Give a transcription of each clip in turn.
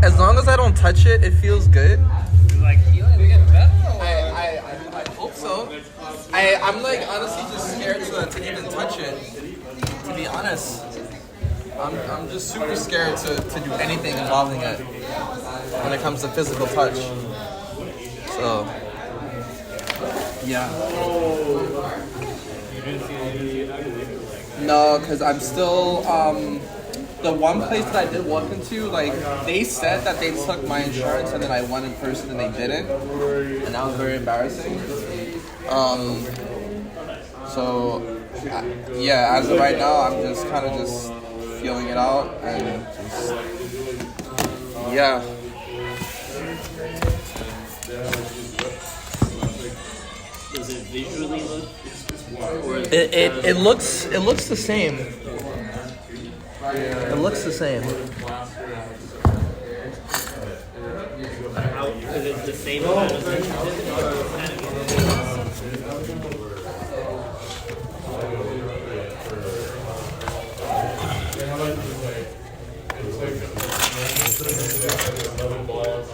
As long as I don't touch it, it feels good. Like, you ain't getting better? I hope so. I'm like honestly just scared to even touch it. To be honest, I'm just super scared to do anything involving it when it comes to physical touch. So yeah. No, because I'm still the one place that I did walk into, like, they said that they took my insurance and then I went in person and they didn't. And that was very embarrassing. Yeah, as of right now, I'm just kind of just feeling it out and just, yeah. Does it visually look? It looks the same. It looks the same. Is it the same amount of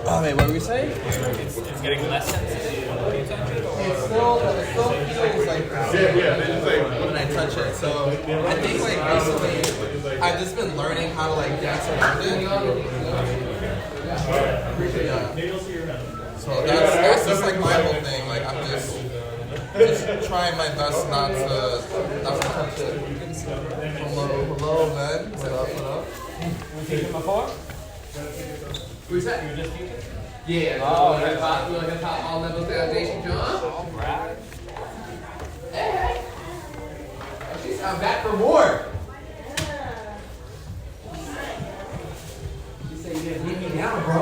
Oh, wait, what were we saying? It's getting less sensitive. It still feels like when I touch it. So I think like recently I've just been learning how to like dance around it. Yeah. So that's just like my whole thing. Like I'm just trying my best not to touch it. Hello, man. What up? You teaching before? Who's that? You were just teaching? Yeah. Oh, hip hop all level foundation, John. All right. Hey. I'm back for more. She said you didn't leave me down, bro.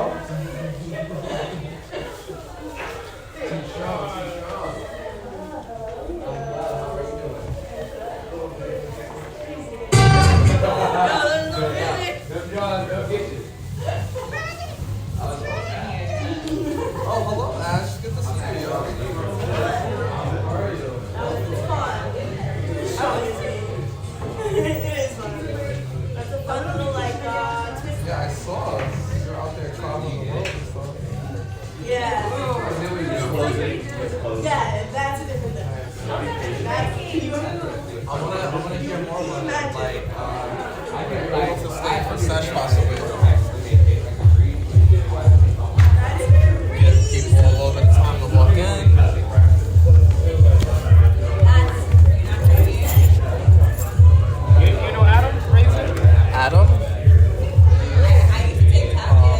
Too strong. Oh, hello, Ash. Good to see you. Yeah, I saw. You're out there traveling the world and stuff. Yeah. Yeah, that's a different thing. I wanna hear more about it. Like, I can able to stay for sesh possibly. Give people a little bit of time to walk in. You know Adam Razor? Adam?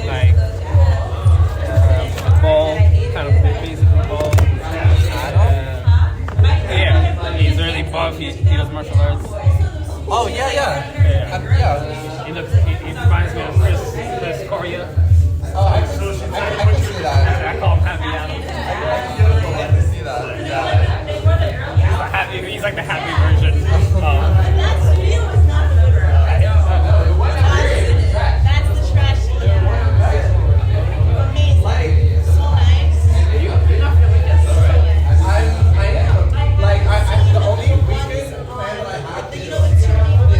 Like, football, kind of basic football. Adam? Yeah, he's really buff. He does martial arts. Oh yeah. Yeah. He reminds me of Chris Correa. Oh, I can see that. I call him Happy Adam. I can see that. Yeah. He's like the happy version. That's the real is not the good one. That's the trash. Amazing. So nice. I am. Like, the only weekend plan that I have is the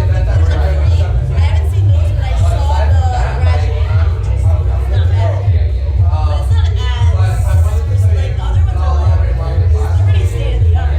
event that we're having. I haven't seen those, but I saw the graduate. It's not bad. But it's not as like the other ones are like they're pretty state of the art.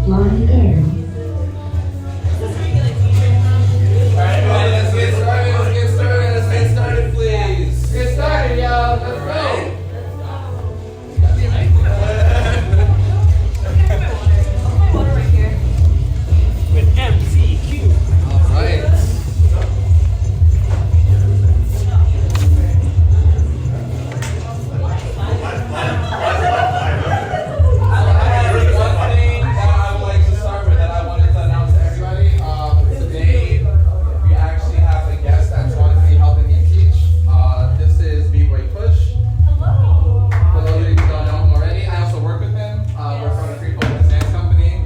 Flying in. Alright, let's get started, please. Get started, y'all. Let's go. With MCQ. Alright. One thing that I would like to start with that I wanted to announce to everybody. Today, we actually have a guest that's going to be helping me teach. This is B-Boy Push. Hello. For those of you who don't know him already, I also work with him. We're from the Free Focus Dance Company.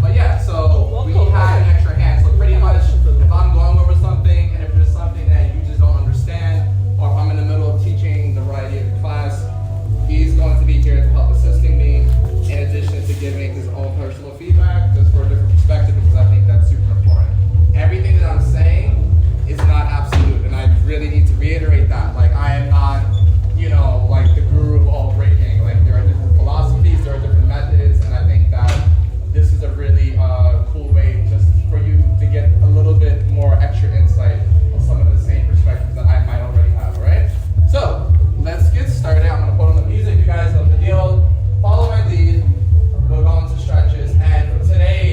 But yeah, so we have an extra hand. So pretty much, if I'm going over something, and if there's something that you just don't understand, or if I'm in the middle of teaching the variety of the class, he's going to be here to help assisting me, in addition to giving his own personal feedback, just for a different perspective, because I think that's super important. Everything that I'm saying is not absolute, and I really need to reiterate that. Like, I am not, like the guru of all breaking. Like, there are different philosophies, there are different methods, and I think that this is a really cool way just for you to get a little bit more extra insight on some of the same perspectives that I might already have, alright? So, let's get started. I'm going to put on the music. You guys know the deal. Follow my lead. We'll go into stretches. And for today,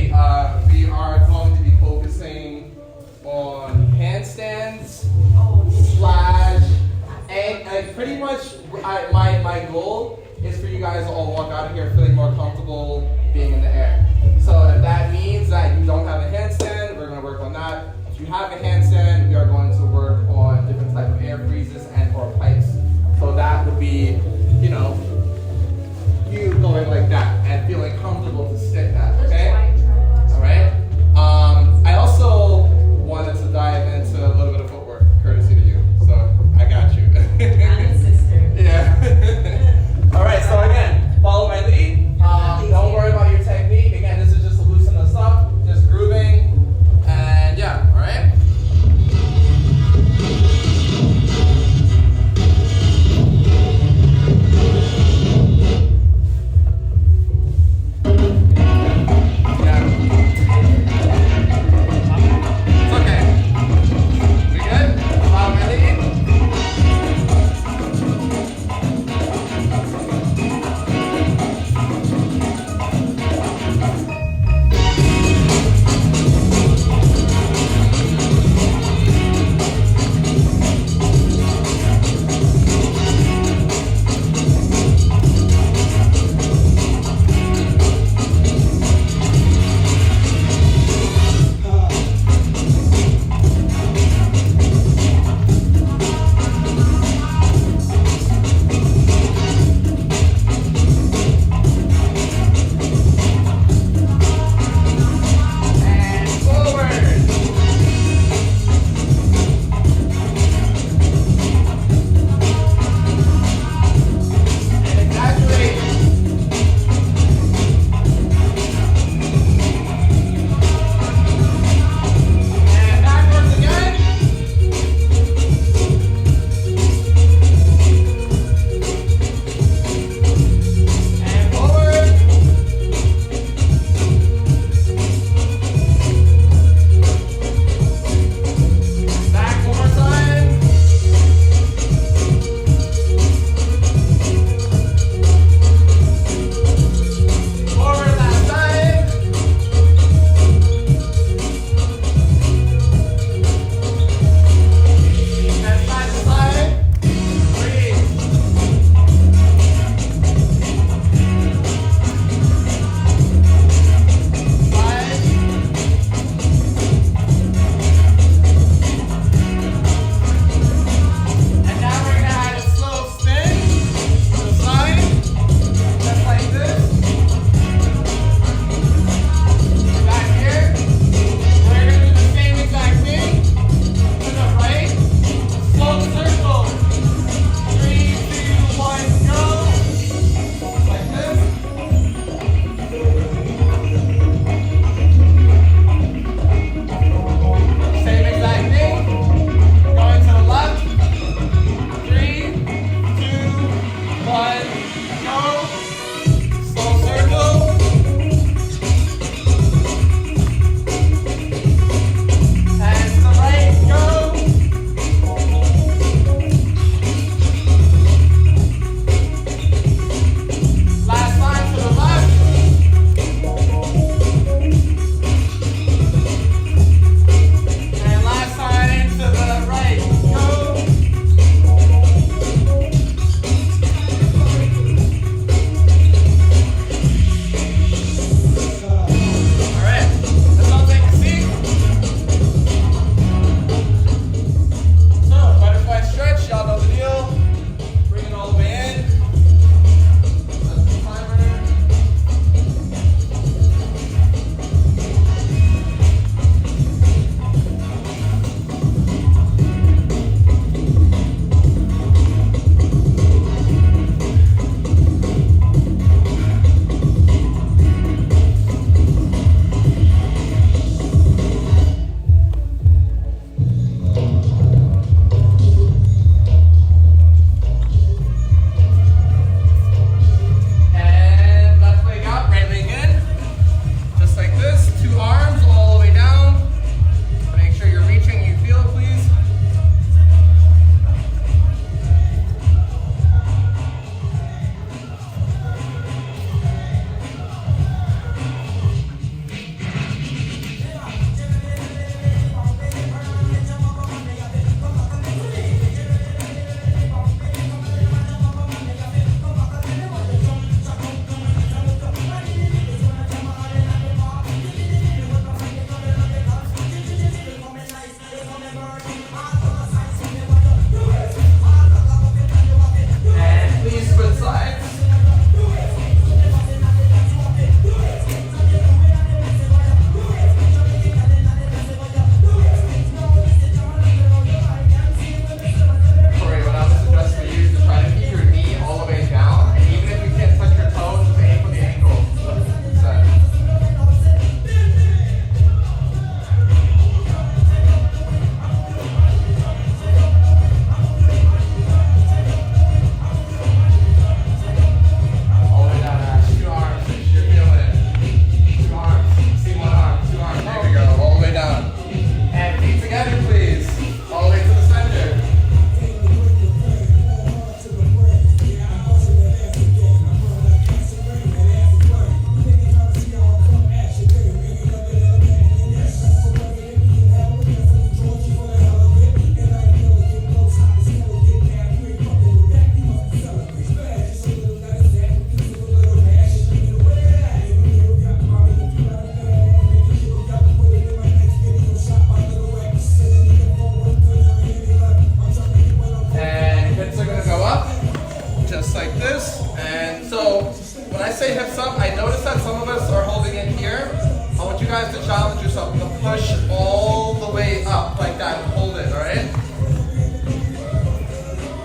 guys to challenge yourself to push all the way up like that and hold it, alright?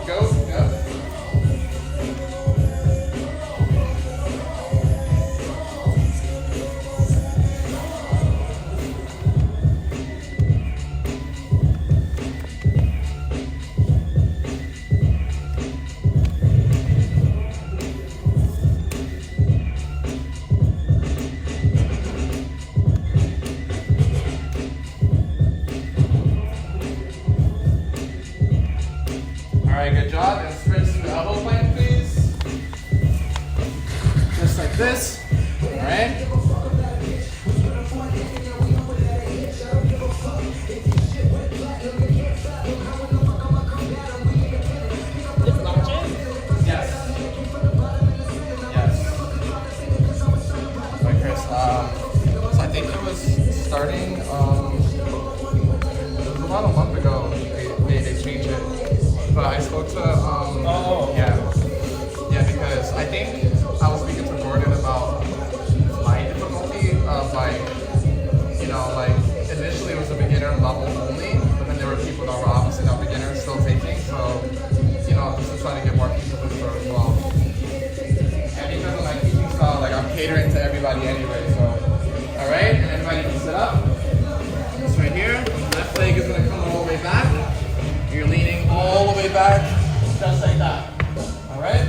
Go. Yep. Alright, good job. And switch to the elbow plant, please. Just like this. Alright. Yes. Yes. Right, Chris. So I think it was starting, it was about a month ago they changed it. But I spoke to, yeah, because I think I was speaking to Gordon about my difficulty of like, you know, like initially it was a beginner level only, but then there were people that were obviously not beginners still taking, so, you know, just to try to get more people to start as well. And because of my teaching style, like I'm catering to everybody anyway, so, alright, and everybody can sit up. This right here, left leg is gonna come all the way back. You're leaning all the way back, just like that. All right?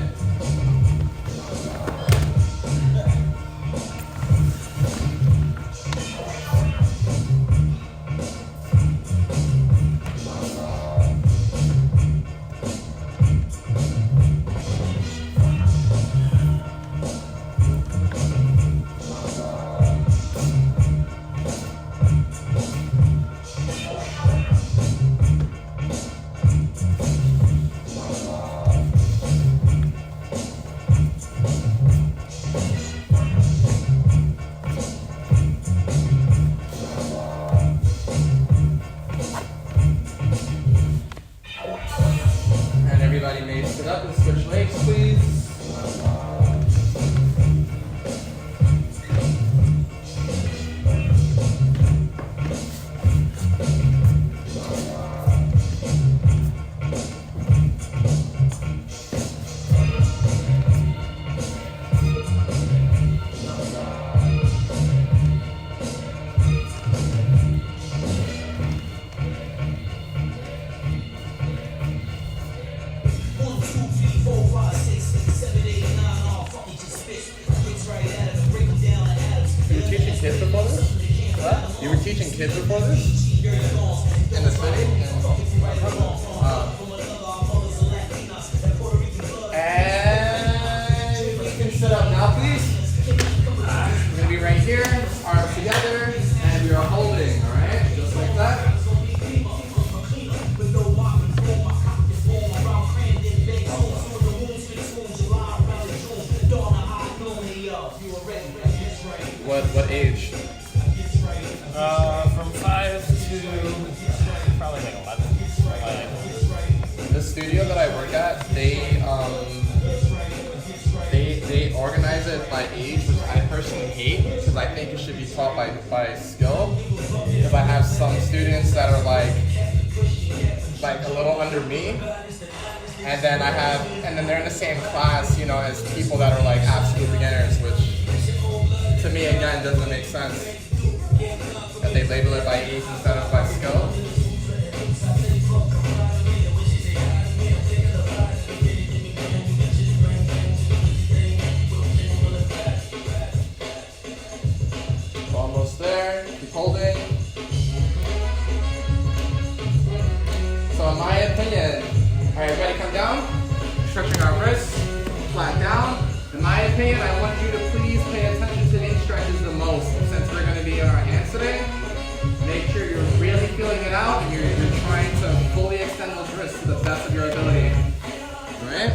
Everybody may sit up and switch legs, please. Kids before this? What? You were teaching kids before this? In the city? And you can sit up now, please. We're going to be right here, arms together, and we are holding, alright? Just like that. What age? From 5 to probably like 11. The studio that I work at, they organize it by age, which I personally hate because I think it should be taught by skill. Because I have some students that are like a little under me, and then they're in the same class, you know, as people that are like absolute beginners, which to me again doesn't make sense. That they label it by age instead of by skill. Almost there. Keep holding. So in my opinion, alright, ready, come down. Stretching our wrists, flat down. In my opinion, I want you to please pay attention to these stretches the most. Since we're going to be on our hands today, make sure you're really feeling it out and you're trying to fully extend those wrists to the best of your ability. Alright?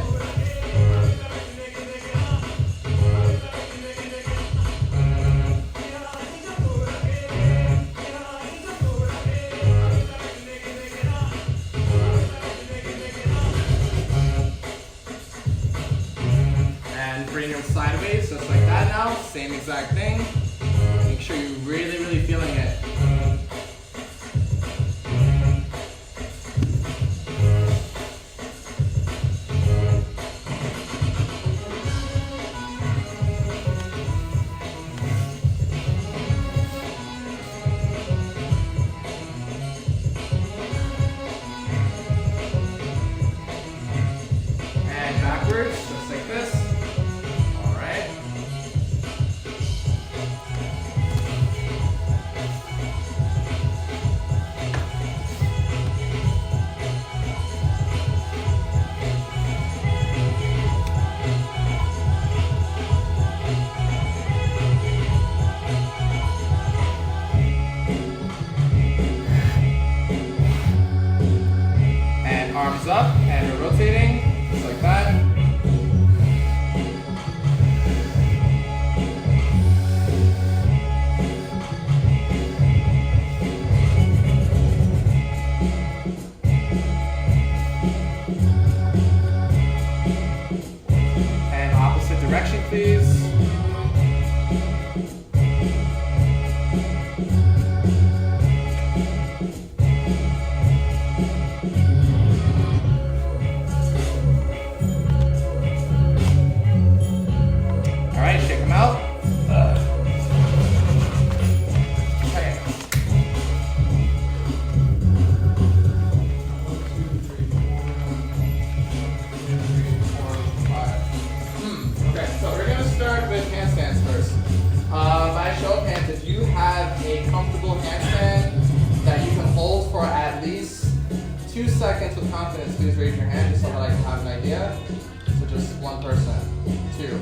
Bring them sideways, just like that now. Same exact thing. Make sure you really really feeling it. And backwards, just like this. All right. And arms up, and we're rotating, just like that. And opposite direction, please. All right, shake them out. Okay. 1, 2, 3, 4, 5. Okay, so we're gonna start with handstands first. By show of hands, if you have a comfortable handstand that you can hold for at least 2 seconds with confidence, please raise your hand just so that I can have an idea. So just one person, 2.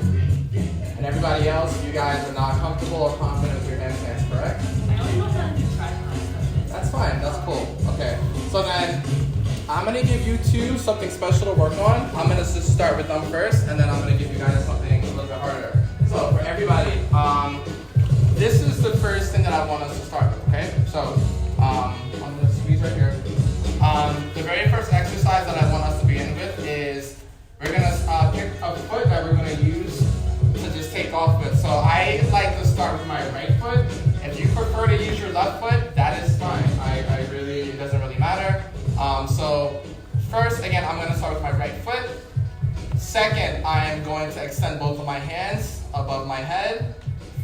And everybody else, you guys are not comfortable or confident with your handstands, correct? I only know how to do tripod stuff. That's fine, that's cool. Okay, so then I'm gonna give you 2 something special to work on. I'm gonna just start with them first, and then I'm gonna give you guys something a little bit harder. So for everybody, this is the first thing that I want us to start with, okay? So I'm gonna squeeze right here. The very first exercise that I want us to begin with is we're gonna pick a foot that we're gonna use to just take off with. So I like to start with my right foot. If you prefer to use your left foot, that is fine. It doesn't really matter. So first, again, I'm gonna start with my right foot. Second, I am going to extend both of my hands above my head.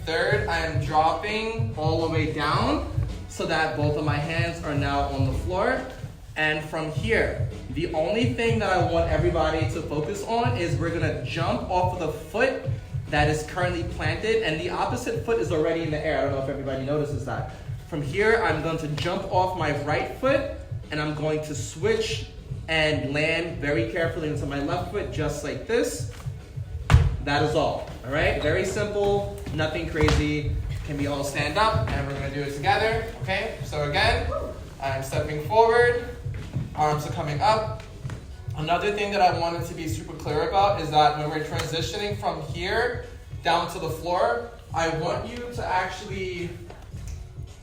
Third, I am dropping all the way down so that both of my hands are now on the floor. And from here, the only thing that I want everybody to focus on is we're gonna jump off of the foot that is currently planted, and the opposite foot is already in the air. I don't know if everybody notices that. From here, I'm going to jump off my right foot, and I'm going to switch and land very carefully into my left foot, just like this. That is all right? Very simple, nothing crazy. Can we all stand up, and we're gonna do it together, okay? So again, I'm stepping forward, arms are coming up. Another thing that I wanted to be super clear about is that when we're transitioning from here down to the floor, I want you to actually,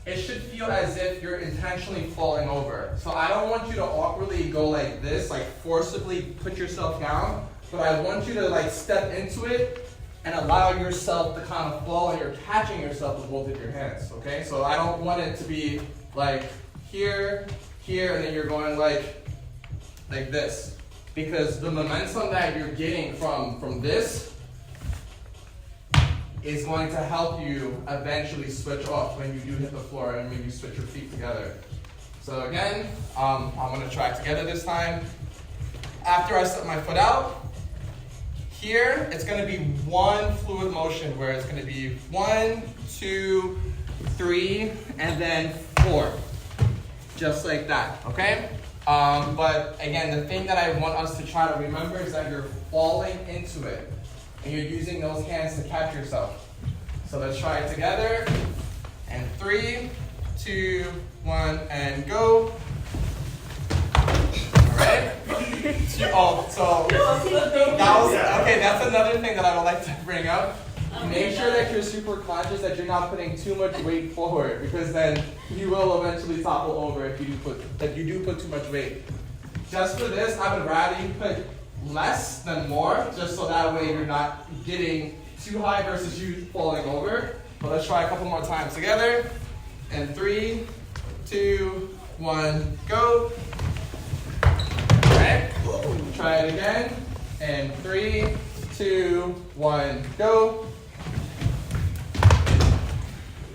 it should feel as if you're intentionally falling over. So I don't want you to awkwardly go like this, like forcibly put yourself down, but I want you to like step into it and allow yourself to kind of fall, and you're catching yourself with both of your hands, okay? So I don't want it to be like here, here, and then you're going like this. Because the momentum that you're getting from this is going to help you eventually switch off when you do hit the floor and maybe switch your feet together. So again, I'm gonna try together this time. After I set my foot out, here it's gonna be one fluid motion where it's gonna be 1, 2, 3, and then 4. Just like that, okay? But again, the thing that I want us to try to remember is that you're falling into it and you're using those hands to catch yourself. So let's try it together. And 3, 2, 1, and go. All right? So that was, okay, that's another thing that I would like to bring up. Make sure that you're super conscious that you're not putting too much weight forward, because then you will eventually topple over if you do put too much weight. Just for this, I would rather you put less than more, just so that way you're not getting too high versus you falling over. But let's try a couple more times together. And 3, 2, 1, go. Alright, try it again. And 3, 2, 1, go.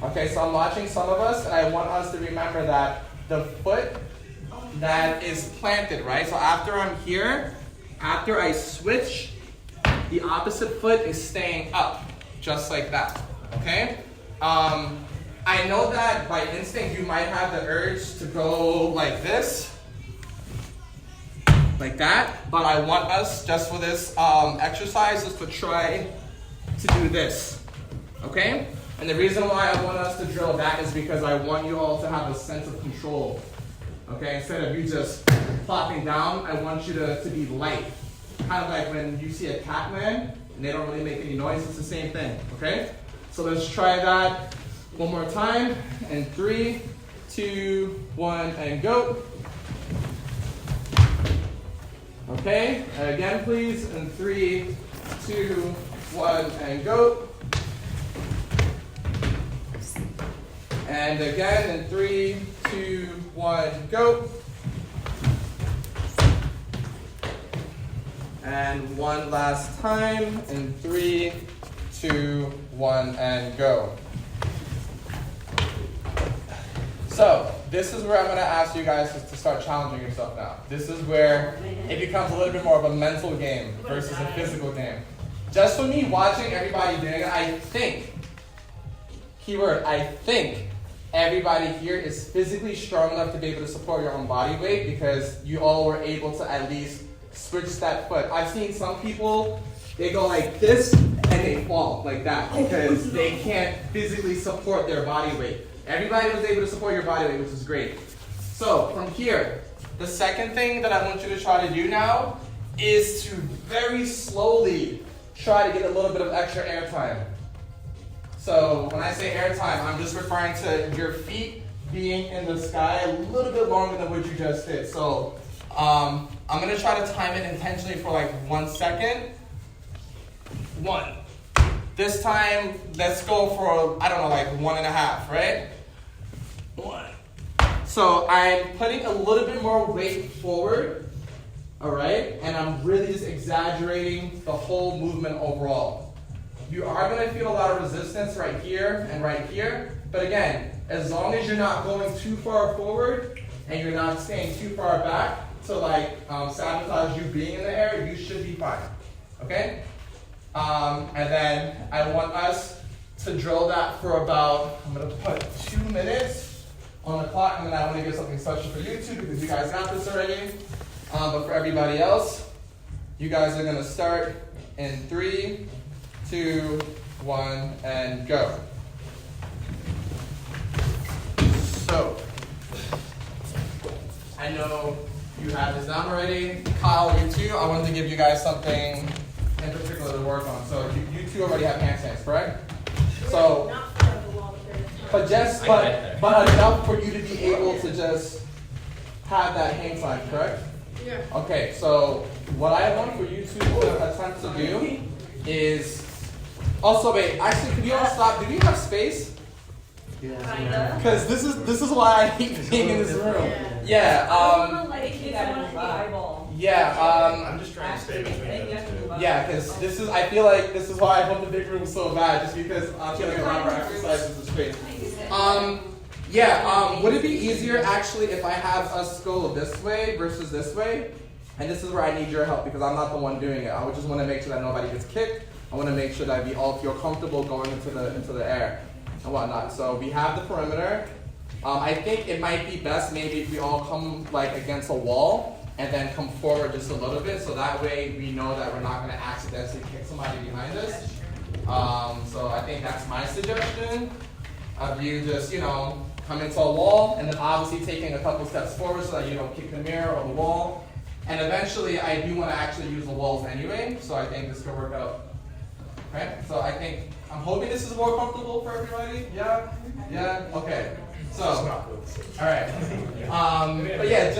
Okay, so I'm watching some of us, and I want us to remember that the foot that is planted, right? So after I'm here, after I switch, the opposite foot is staying up, just like that, okay? I know that by instinct you might have the urge to go like this, like that, but I want us, just for this exercise, is to try to do this, okay? And the reason why I want us to drill that is because I want you all to have a sense of control, okay? Instead of you just plopping down, I want you to be light. Kind of like when you see a cat land and they don't really make any noise, it's the same thing, okay? So let's try that one more time. And 3, 2, 1, and go. Okay, and again please. And 3, 2, 1, and go. And again, in 3, 2, 1, go. And one last time, in 3, 2, 1, and go. So, this is where I'm going to ask you guys to start challenging yourself now. This is where it becomes a little bit more of a mental game versus a physical game. Just for me watching everybody doing it, I think, keyword, I think everybody here is physically strong enough to be able to support your own body weight because you all were able to at least switch that foot. I've seen some people, they go like this and they fall like that because they can't physically support their body weight. Everybody was able to support your body weight, which is great. So from here, the second thing that I want you to try to do now is to very slowly try to get a little bit of extra air time. So when I say air time, I'm just referring to your feet being in the sky a little bit longer than what you just did. So I'm going to try to time it intentionally for like 1 second. 1. This time, let's go for, I don't know, like 1.5, right? 1. So I'm putting a little bit more weight forward, all right? And I'm really just exaggerating the whole movement overall. You are going to feel a lot of resistance right here and right here. But again, as long as you're not going too far forward and you're not staying too far back to like sabotage you being in the air, you should be fine, okay? And then I want us to drill that for about, I'm going to put 2 minutes on the clock, and then I want to give something special for you too because you guys got this already. But for everybody else, you guys are going to start in 3, 2, 1, and go. So, I know you have this down already. Kyle, you too. I wanted to give you guys something in particular to work on. So you two already have handstands, correct? So, but enough for you to be able to just have that hang time, correct? Yeah. Okay, so what I want for you two to attempt to do is, also wait, actually could you all stop, do we have space? Yeah. Because this is why I hate being in this room. Yeah, I'm just trying to stay between those two. Yeah, because I feel like this is why I want the big room so bad, just because I'm feeling a lot more exercises in space. Would it be easier actually if I have us go this way versus this way? And this is where I need your help because I'm not the one doing it. I would just want to make sure that nobody gets kicked. I want to make sure that we all feel comfortable going into the air and whatnot. So we have the perimeter. I think it might be best maybe if we all come like against a wall and then come forward just a little bit, so that way we know that we're not going to accidentally kick somebody behind us. So I think that's my suggestion of you just, come into a wall and then obviously taking a couple steps forward so that you don't kick the mirror or the wall. And eventually I do want to actually use the walls anyway, so I think this could work out. Okay, so I'm hoping this is more comfortable for everybody. Yeah? Yeah? Okay. So, alright. But yeah,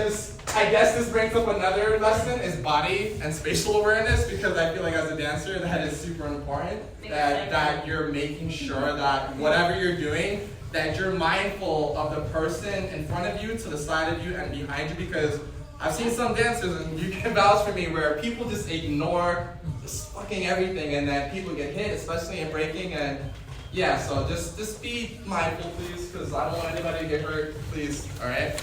I guess this brings up another lesson is body and spatial awareness, because I feel like as a dancer that is super important, that you're making sure that whatever you're doing, that you're mindful of the person in front of you, to the side of you, and behind you, because I've seen some dancers, and you can vouch for me, where people just ignore just fucking everything, and then people get hit, especially in breaking, and yeah, so just be mindful, please, because I don't want anybody to get hurt, please, all right?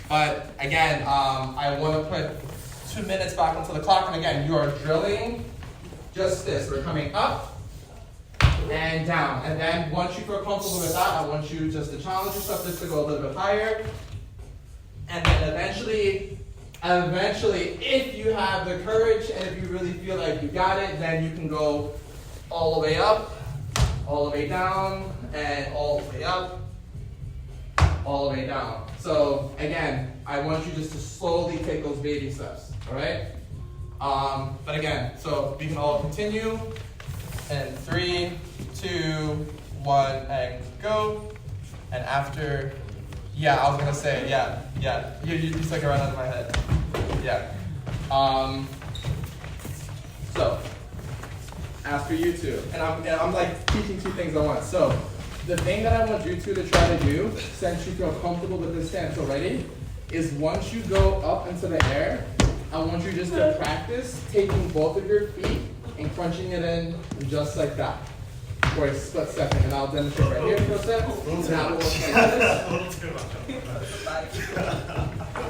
But again, I want to put 2 minutes back onto the clock, and again, you are drilling just this. We're coming up and down, and then once you feel comfortable with that, I want you just to challenge yourself just to go a little bit higher, and then eventually, if you have the courage and if you really feel like you got it, then you can go all the way up, all the way down, and all the way up, all the way down. So again, I want you just to slowly take those baby steps, all right? But again, so we can all continue. And 3, 2, 1, and go. And after, yeah, I was gonna say, yeah. You took it right out of my head. Yeah. So, after you two, and I'm like teaching 2 things at once. So, the thing that I want you two to try to do, since you feel comfortable with this stance already, is once you go up into the air, I want you just to practice taking both of your feet and crunching it in just like that for a split second. And I'll demonstrate right here for a second. Now we'll like this.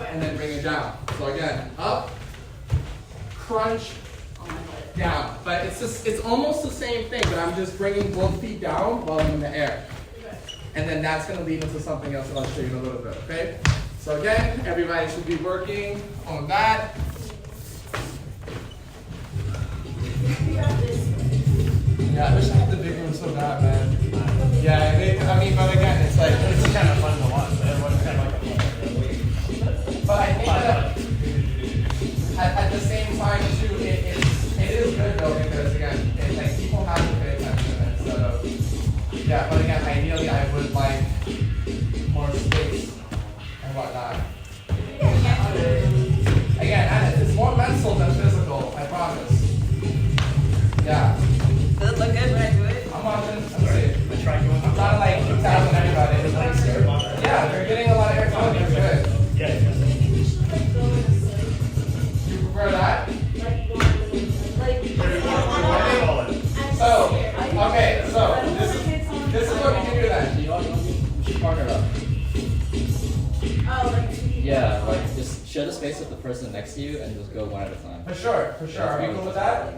And then bring it down. So again, up, crunch, down. But it's almost the same thing, but I'm just bringing both feet down while I'm in the air. And then that's going to lead into something else that I'll show you in a little bit, okay? So again, everybody should be working on that. Yeah, I wish I had the big room so bad, man. Yeah, I mean, but again, it's like, It's kind of fun to watch. Everyone's kind of like but I think that at the same time too, it is good though, because again, it's like people have to pay attention instead of, yeah, but again, ideally I would like more space and whatnot. Again, and it's more mental than physical, I promise. Yeah. Does it look good when I do it? I'm watching. I'm trying to like 2,000 everybody. Yeah, they're getting a lot of air time. That's good. Yeah. You prefer that? So this is what we can do then. You know what? We should partner up. Oh, like Yeah, like just share the space with the person next to you and just go one at a time. For sure. Are we cool with that?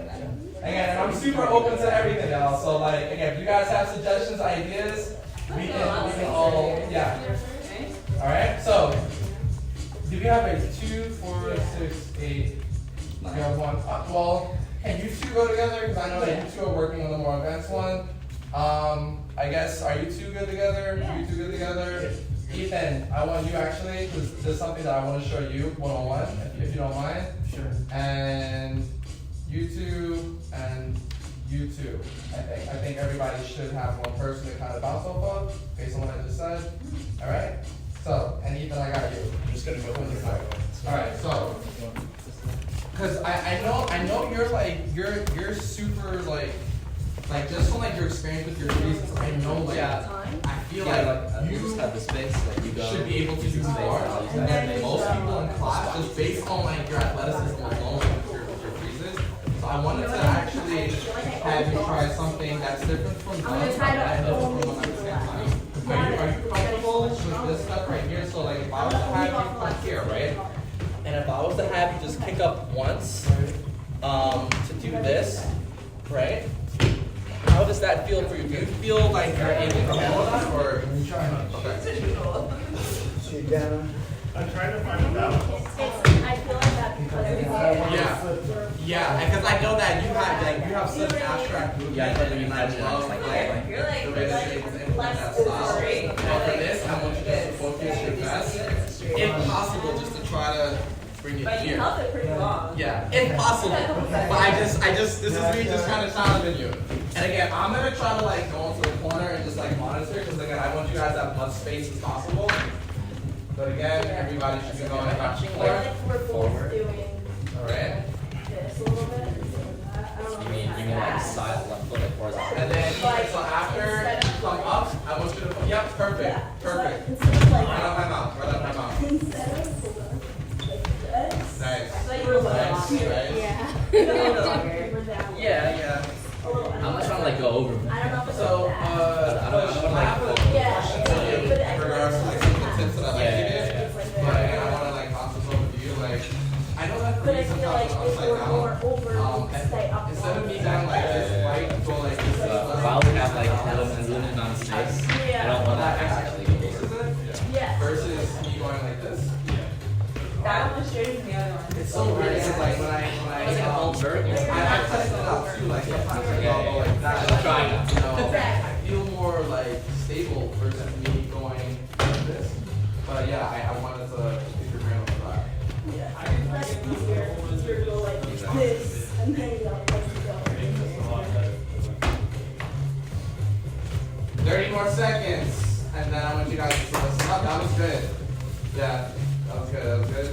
Again, and I'm super open to everything, y'all. So like, again, if you guys have suggestions, ideas, we can all, yeah. All right. So, do we have a 2, 4, 6, 8? We have 1. Well, can you two go together? Because I know that you two are working on the more advanced one. I guess, are you two good together? Are you two good together? Ethan, I want you actually, because there's something that I want to show you one-on-one, if you don't mind. Sure. And you two and you two. I think everybody should have one person to kind of bounce off of, based on what I just said. All right. So, and Ethan, I got you. I'm just gonna go with the side. All right. So, because I know you're super like just from like your experience with your Jesus, I know like I feel like you just have the space that you go. should be able to do more. And then most people in class, just based on like your athleticism alone with your freezes. So I wanted to actually have you try something that's different from them, and different from them at the same time. Are you comfortable with this stuff right here? So like if I was to have you come here, right? And if I was to have you just kick up once to do this, right? How does that feel for you? Do you feel like you're able to handle that, or are you trying? Okay. I'm trying to find a balance. I feel like that because Yeah, because I know that you have such abstract movement. Yeah, and I love you're like the way that you're able to implement that style. straight. But for this, I want you just to focus your best, if possible, just to try to bring it But you here. held it pretty long. Yeah, if possible. But this is me just kind of challenging you. And again, I'm gonna try to like go into the corner and just like monitor, because again, I want you guys to have as much space as possible. But again, everybody should be going back I feel like we're both doing All right. this a little bit. You mean like side left foot, like horizontal? And then, so after you come up, I want you to, yep, perfect, perfect. Instead of like Right up my mouth, right up my mouth. instead of like this. Nice. Like you're Nice, yeah. right? Yeah, yeah. I'm not trying to like go over. I don't know if it's So, like that. I don't I like. have a Yeah. question for you in regards to like some of the tips that I like to Yeah. give. But I want to like toss this over to you. Like, I know that for But me I feel sometimes like when I'm if upside we're more down, over, and stay up. instead of me down like this, right, go like this. If I would have like a limit on space, I don't want to actually go over. Yeah. Versus me going like this. That one was straight as the other one. It's so weird because like when I It's like a full vertical. I tested it out too. Like sometimes I go like that. I'm trying not to. You know, I feel more like stable versus me going like this. But yeah, I wanted to pick your brain on that. Yeah. That's easier. Easier to go like this and then you go like you go. 30 more seconds, and then I want you guys to listen up. That was good. Yeah, that was good. That was good.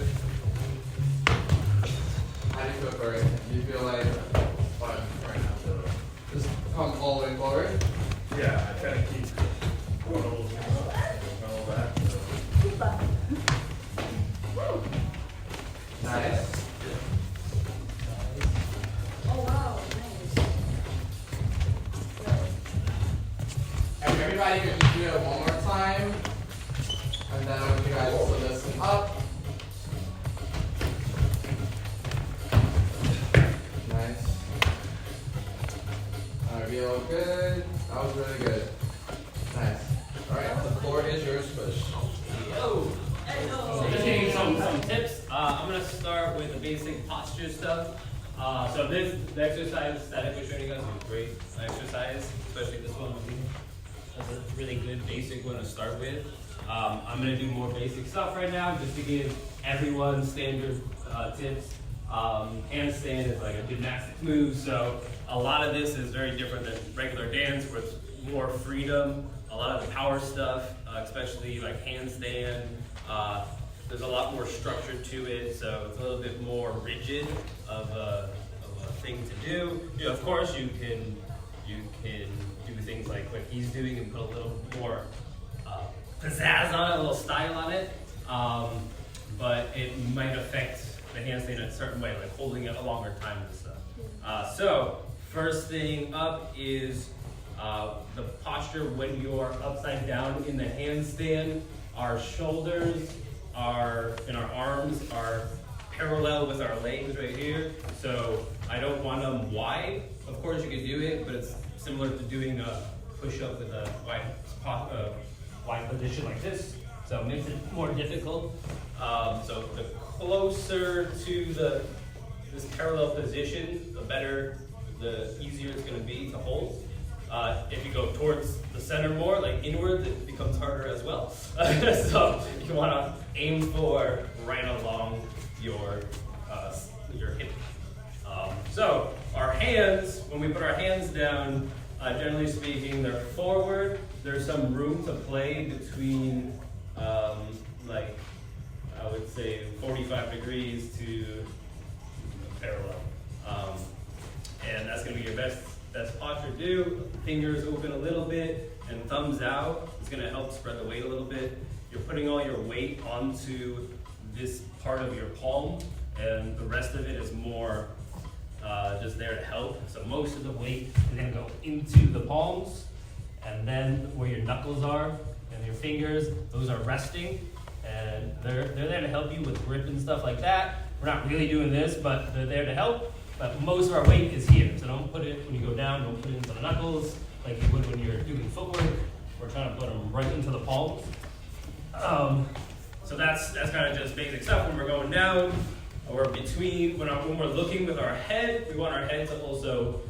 How do you feel, Corey? Do you feel like Fine right now. just come all the way forward? Yeah, I try to keep going a little all that. Nice. Oh wow, nice. And everybody can do it one more time. And then I want you guys to listen up. Nice. Alright, real good. That was really good. Nice. Alright, the floor is yours, Push. Yo. So just giving you some tips. I'm gonna start with the basic posture stuff. So the exercise static was showing you guys is a great exercise, especially this one. That's a really good basic one to start with. I'm gonna do more basic stuff right now, just to give everyone standard tips. Handstand is like a gymnastics move, so a lot of this is very different than regular dance, where it's more freedom. A lot of the power stuff, especially like handstand, there's a lot more structure to it, so it's a little bit more rigid of a thing to do. You know, of course, you can do things like what he's doing and put a little more pizzazz on it, a little style on it, but it might affect the handstand in a certain way, like holding it a longer time and stuff. So first thing up is the posture when you're upside down in the handstand. Our shoulders and our arms are parallel with our legs right here. So I don't want them wide. Of course you can do it, but it's similar to doing a push-up with a wide position like this. So it makes it more difficult. So the closer to this parallel position, the easier it's going to be to hold. If you go towards the center more, like inward, it becomes harder as well. So you want to aim for right along your hip. So our hands, when we put our hands down, generally speaking, they're forward. There's some room to play between, like I would say 45 degrees to parallel. And that's going to be your best posture to do. Fingers open a little bit and thumbs out. It's going to help spread the weight a little bit. You're putting all your weight onto this part of your palm, and the rest of it is more just there to help. So most of the weight is going to go into the palms, and then where your knuckles are and your fingers, those are resting, and they're there to help you with grip and stuff like that. We're not really doing this, but they're there to help. But most of our weight is here, so don't put it, when you go down, don't put it into the knuckles like you would when you're doing footwork. We're trying to put them right into the palms. So that's kind of just basic stuff. When we're going down, or between, when we're looking with our head, we want our head to also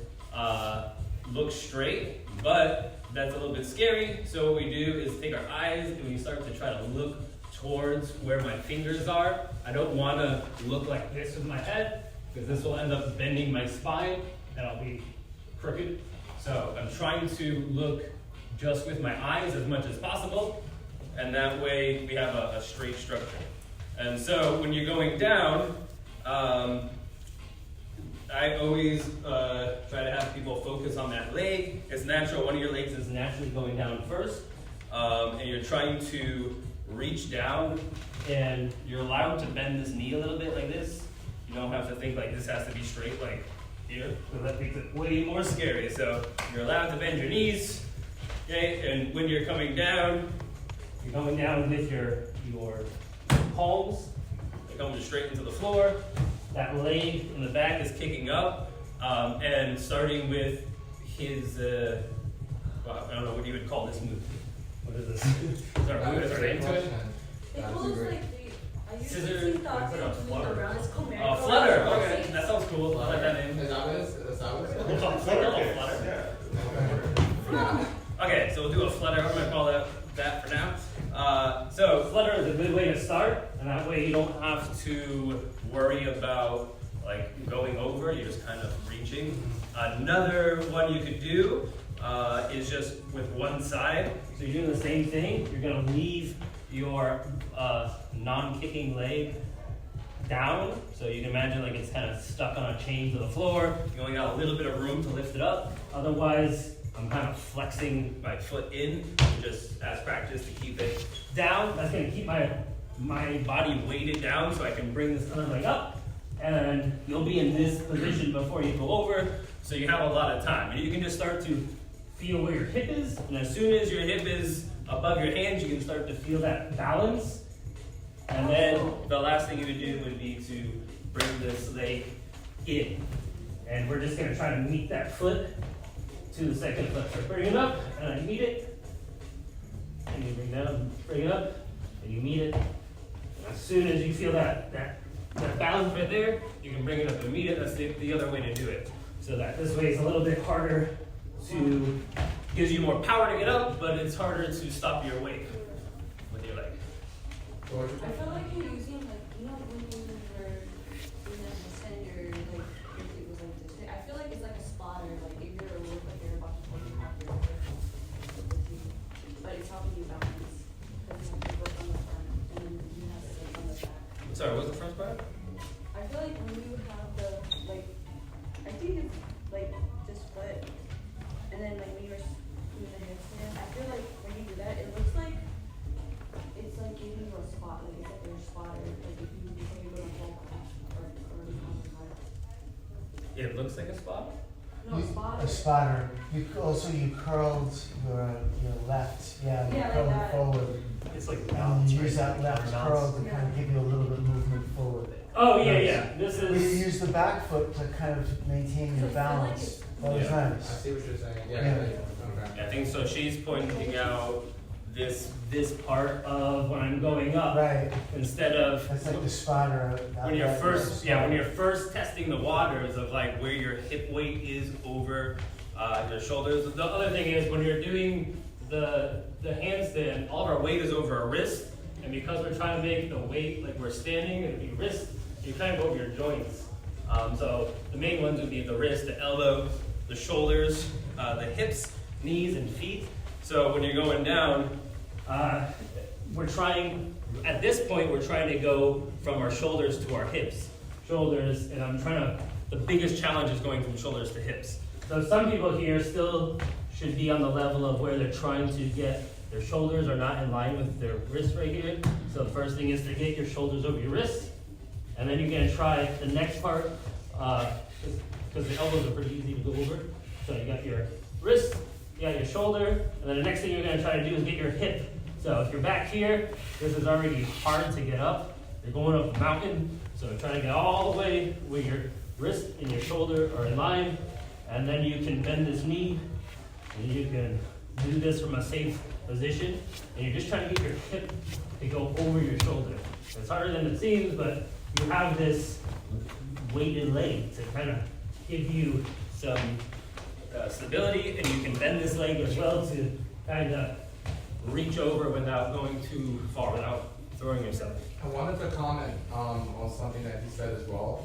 look straight, but that's a little bit scary. So what we do is take our eyes and we start to try to look towards where my fingers are. I don't want to look like this with my head, because this will end up bending my spine and I'll be crooked. So I'm trying to look just with my eyes as much as possible, and that way we have a straight structure. And so when you're going down, I always try to have people focus on that leg. It's natural, one of your legs is naturally going down first, and you're trying to reach down, and you're allowed to bend this knee a little bit like this. You don't have to think like this has to be straight like here, because that makes it way more scary. So you're allowed to bend your knees, okay? And when you're coming down with your palms, they're coming straight into the floor. That leg in the back is kicking up, and starting with his, well, I don't know what you would call this move. What is this? Is our move? Is our name to it? It goes like I usually Scissor. see dogs Put that on do flutter. it around. It's called Oh, merry-go-round. flutter. Okay, that sounds cool. I like that name. Is that what it's? Is that what We'll it's? call it flutter. Yeah. Okay, so we'll do a flutter. I'm gonna call that for now. So flutter is a good way to start, and that way you don't have to worry about like going over. You're just kind of reaching. Another one you could do is just with one side. So you're doing the same thing. You're gonna leave your non-kicking leg down. So you can imagine like it's kind of stuck on a chain to the floor. You only got a little bit of room to lift it up. Otherwise, I'm kind of flexing my foot in, just as practice to keep it down. That's gonna keep my body weighted down so I can bring this other leg up. And you'll be in this position before you go over, so you have a lot of time. And you can just start to feel where your hip is, and as soon as your hip is above your hands, you can start to feel that balance. And then the last thing you would do would be to bring this leg in. And we're just gonna try to meet that foot to the second foot. So bring it up, and I meet it. And you bring down, bring it up, and you meet it. And as soon as you feel that balance right there, you can bring it up and meet it. That's the other way to do it. So that this way is a little bit harder to, gives you more power to get up, but it's harder to stop your weight with your leg. I feel like you're using like, you know, when you were doing that descend, your like your feet was like this. I feel like it's like a spotter. Like if you're look like you're about to hold your half your with the feet, but it's helping you balance because you have to work on the front and then you have to work on the back. Sorry, what's the first part? I feel like when you have the like, I think it's like this foot, and then like when you're doing the handstand, I feel like when you do that, it looks like it's like giving you a spot, like it's like your spotter, like if you go to fall or on the car. It looks like a spot. No, spotter. A spotter. You also curled your left. Yeah, you Yeah, like curled that. forward. It's like And you use that left curl to kind of give you a little bit of movement forward. Oh yeah. This We is. use the back foot to kind of maintain your balance. That was Yeah. I nice. see what you're saying. Yeah. Okay. I think so. She's pointing out this part of when I'm going up Right. instead of That's like the spotter. when you're first testing the waters of like where your hip weight is over your shoulders. The other thing is when you're doing the handstand, all of our weight is over our wrist, and because we're trying to make the weight like we're standing, it'd be wrist. You kind of go over your joints. So the main ones would be the wrist, the elbow, the shoulders, the hips, knees, and feet. So when you're going down, we're trying to go from our shoulders to our hips. Shoulders, and the biggest challenge is going from shoulders to hips. So some people here still should be on the level of where they're trying to get, their shoulders are not in line with their wrist right here. So the first thing is to get your shoulders over your wrist. And then you're gonna try the next part, because the elbows are pretty easy to go over. So you got your wrist, you got your shoulder, and then the next thing you're gonna try to do is get your hip. So if you're back here, this is already hard to get up. You're going up a mountain, so try to get all the way where your wrist and your shoulder are in line, and then you can bend this knee, and you can do this from a safe position, and you're just trying to get your hip to go over your shoulder. It's harder than it seems, but you have this weighted leg to kind of give you some stability, and you can bend this leg as well to kind of reach over without going too far, without throwing yourself. I wanted to comment on something that he said as well.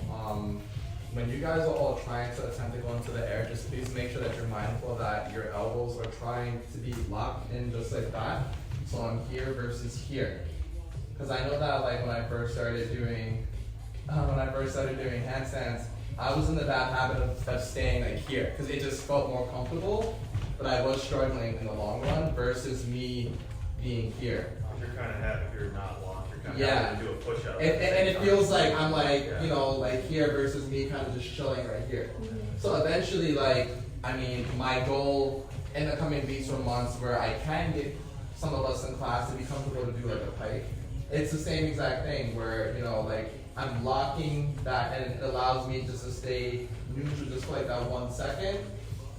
When you guys are all trying to attempt to go into the air, just please make sure that you're mindful that your elbows are trying to be locked in just like that. So I'm here versus here. Because I know that like when I first started doing handstands, I was in the bad habit of staying like here because it just felt more comfortable, but I was struggling in the long run versus me being here. You're kind of happy if you're not locked. You're kind of Yeah. happy to do a push-up. And it feels like I'm like, Yeah. you know, like here versus me kind of just chilling right here. So eventually, like, I mean, my goal in the coming weeks or months where I can get some of us in class to be comfortable to do like a pike. It's the same exact thing where, you know, like I'm locking that and it allows me just to stay neutral just for like that 1 second.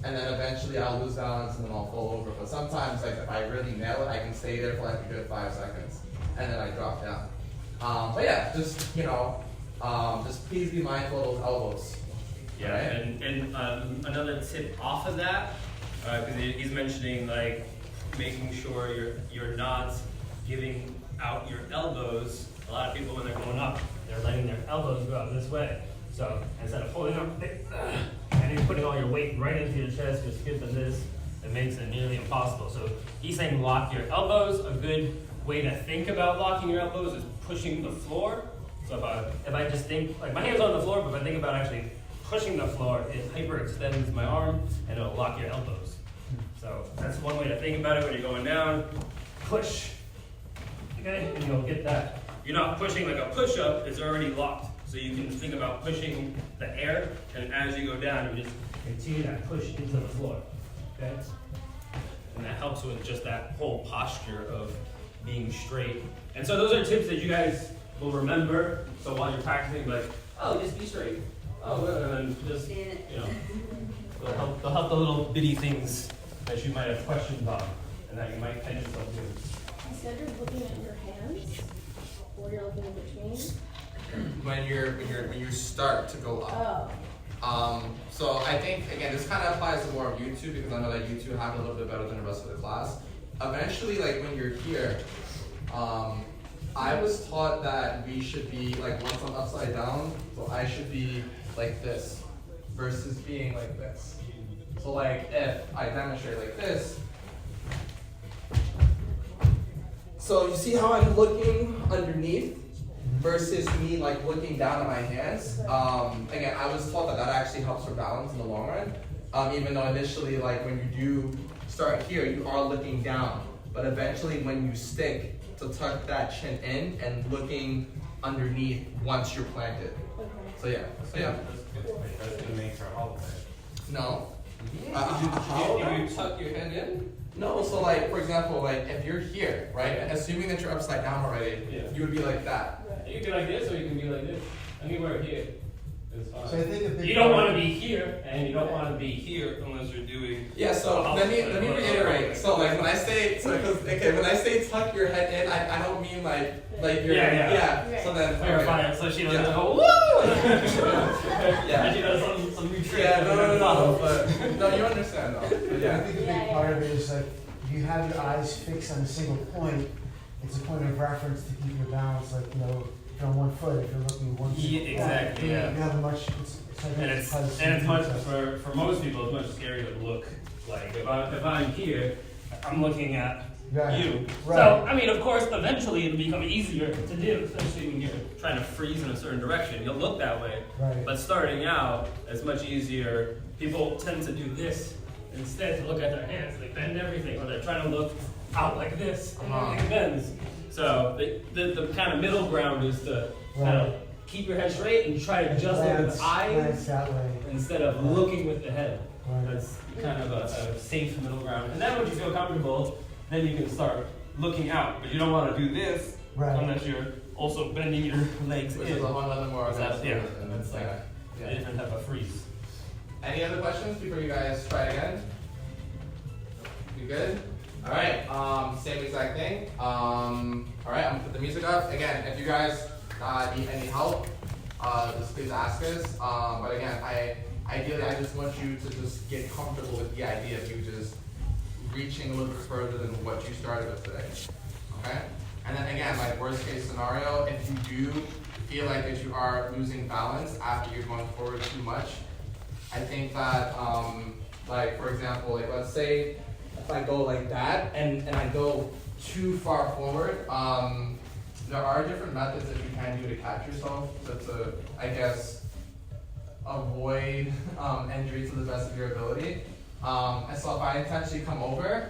And then eventually I'll lose balance and then I'll fall over. But sometimes, like if I really nail it, I can stay there for like a good 5 seconds. And then I drop down. But yeah, just, you know, just please be mindful of those elbows. Yeah, Right. and another tip off of that, because he's mentioning like making sure you're not giving out your elbows. A lot of people when they're going up, they're letting their elbows go out this way. So instead of pulling up, and you're putting all your weight right into your chest, you're skipping this. It makes it nearly impossible. So he's saying lock your elbows. A good way to think about locking your elbows is pushing the floor. So if I just think, like my hand's on the floor, but if I think about actually pushing the floor, it hyperextends my arm and it'll lock your elbows. So that's one way to think about it when you're going down. Push. Okay, and you'll get that. You're not pushing like a push-up, it's already locked. So you can think about pushing the air, and as you go down, you just continue that push into the floor. Okay? And that helps with just that whole posture of being straight. And so those are tips that you guys will remember. So while you're practicing, like, oh, just be straight. Oh, and then just, you know, they'll help the little bitty things that you might have questions on and that you might catch yourself doing. Instead of looking at your hands, or you're looking in between. When you start to go up. Oh. So I think again this kind of applies to more of you two because I know that you two have it a little bit better than the rest of the class. Eventually, like when you're here, I was taught that we should be like once I'm upside down, so I should be like this versus being like this. So like if I demonstrate like this. So you see how I'm looking underneath versus me like looking down at my hands. Again, I was taught that that actually helps for balance in the long run. Even though initially, like when you do start here, you are looking down. But eventually when you stick to tuck that chin in and looking underneath once you're planted. Okay. So yeah, That's gonna make her hollow. no. If you tuck your head in? No, so like, for example, like if you're here, right, assuming that you're upside down already, Yeah. you would be like that. You can be like this or you can be like this. Anywhere here is fine. So I think a big You don't part- want to be here, and you don't want to be here unless you're doing. Yeah, so let me reiterate. So like when I say when I say tuck your head in, I don't mean like you're Yeah. So then Clarify it so she doesn't Yeah. go woo. Yeah. And she does some new trick. Yeah, no, but no, you understand though. But I yeah. think a big part of it is like, if you have your eyes fixed on a single point, it's a point of reference to keep your balance, like, you know, if you're on one foot, if you're looking one Yeah, foot, exactly, you yeah. have a much, I think And it's probably the and it's same much concept. for most people it's much scarier to look like if I'm here, I'm looking at Right. you. Right. So I mean, of course, eventually it'll become easier to do, especially when you're trying to freeze in a certain direction. You'll look that way. Right. But starting out, it's much easier. People tend to do this instead to look at their hands. They bend everything, or they're trying to look out like this, and everything bends. So the kind of middle ground is to kind of keep your head straight and try to just look with the eyes Glance that way. instead of looking with the head. Right. That's kind of a safe middle ground. And then once you feel comfortable, then you can start looking out. But you don't want to do this Right. unless you're also bending your legs Which in. is a whole other more That's- yeah. and it's like A different type of freeze. Any other questions before you guys try again? You good? Alright, same exact thing. Alright, I'm gonna put the music up. Again, if you guys need any help, just please ask us. But again, ideally I just want you to just get comfortable with the idea of you just reaching a little bit further than what you started with today. Okay? And then again, like worst case scenario, if you do feel like that you are losing balance after you're going forward too much, I think that like for example, like let's say if I go like that and I go too far forward, there are different methods that you can do to catch yourself to I guess avoid injury to the best of your ability. And so if I intentionally come over,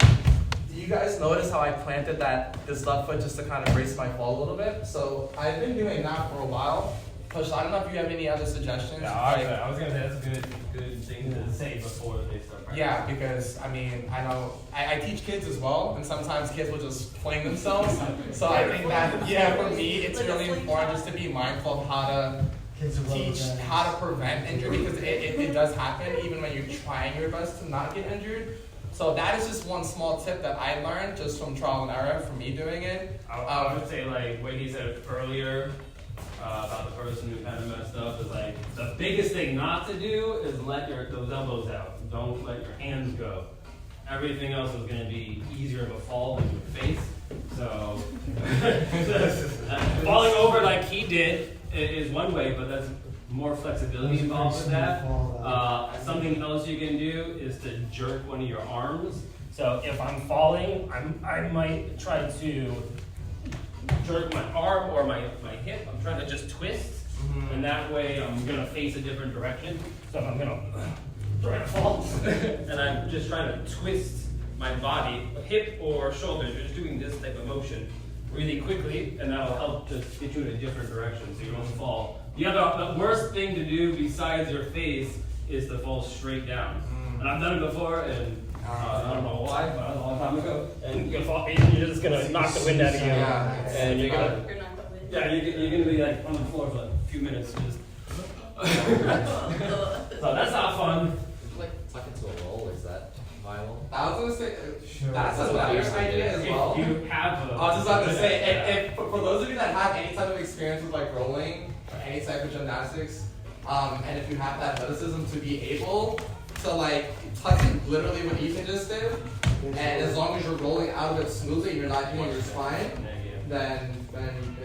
do you guys notice how I planted this left foot just to kind of brace my fall a little bit? So I've been doing that for a while. Push, I don't know if you have any other suggestions. Yeah, I was gonna say that's a good thing to say before they start practicing. Yeah, because I mean, I know I teach kids as well, and sometimes kids will just fling themselves. So I think that, yeah, for me, it's really important just to be mindful of how to teach how to prevent injury, because it does happen even when you're trying your best to not get injured. So that is just one small tip that I learned just from trial and error for me doing it. I would say, like what he said earlier about the person who kind of messed up is like the biggest thing not to do is let those elbows out. Don't let your hands go. Everything else is going to be easier of a fall than your face. So falling over like he did is one way, but that's more flexibility involved with that. Something else you can do is to jerk one of your arms. So if I'm falling, I might try to jerk my arm or my hip. I'm trying to just twist, and that way I'm gonna face a different direction. So if I'm gonna try to fall, and I'm just trying to twist my body, hip or shoulders, you're just doing this type of motion really quickly, and that'll help just get you in a different direction so you don't fall. The worst thing to do besides your face is to fall straight down. And I've done it before, and I don't know why, but a long time ago. And you're just gonna knock the wind out of you, and you're gonna you're gonna be like on the floor for like a few minutes. Just so that's not fun. Would you like tuck into a roll? Is that viable? I was gonna say Sure. that's a better idea as well. If you have I was just about to say, if for those of you that have any type of experience with like rolling or any type of gymnastics, and if you have that athleticism to be able to like tuck it literally what Ethan just did, and as long as you're rolling out of it smoothly and you're not hitting your spine, then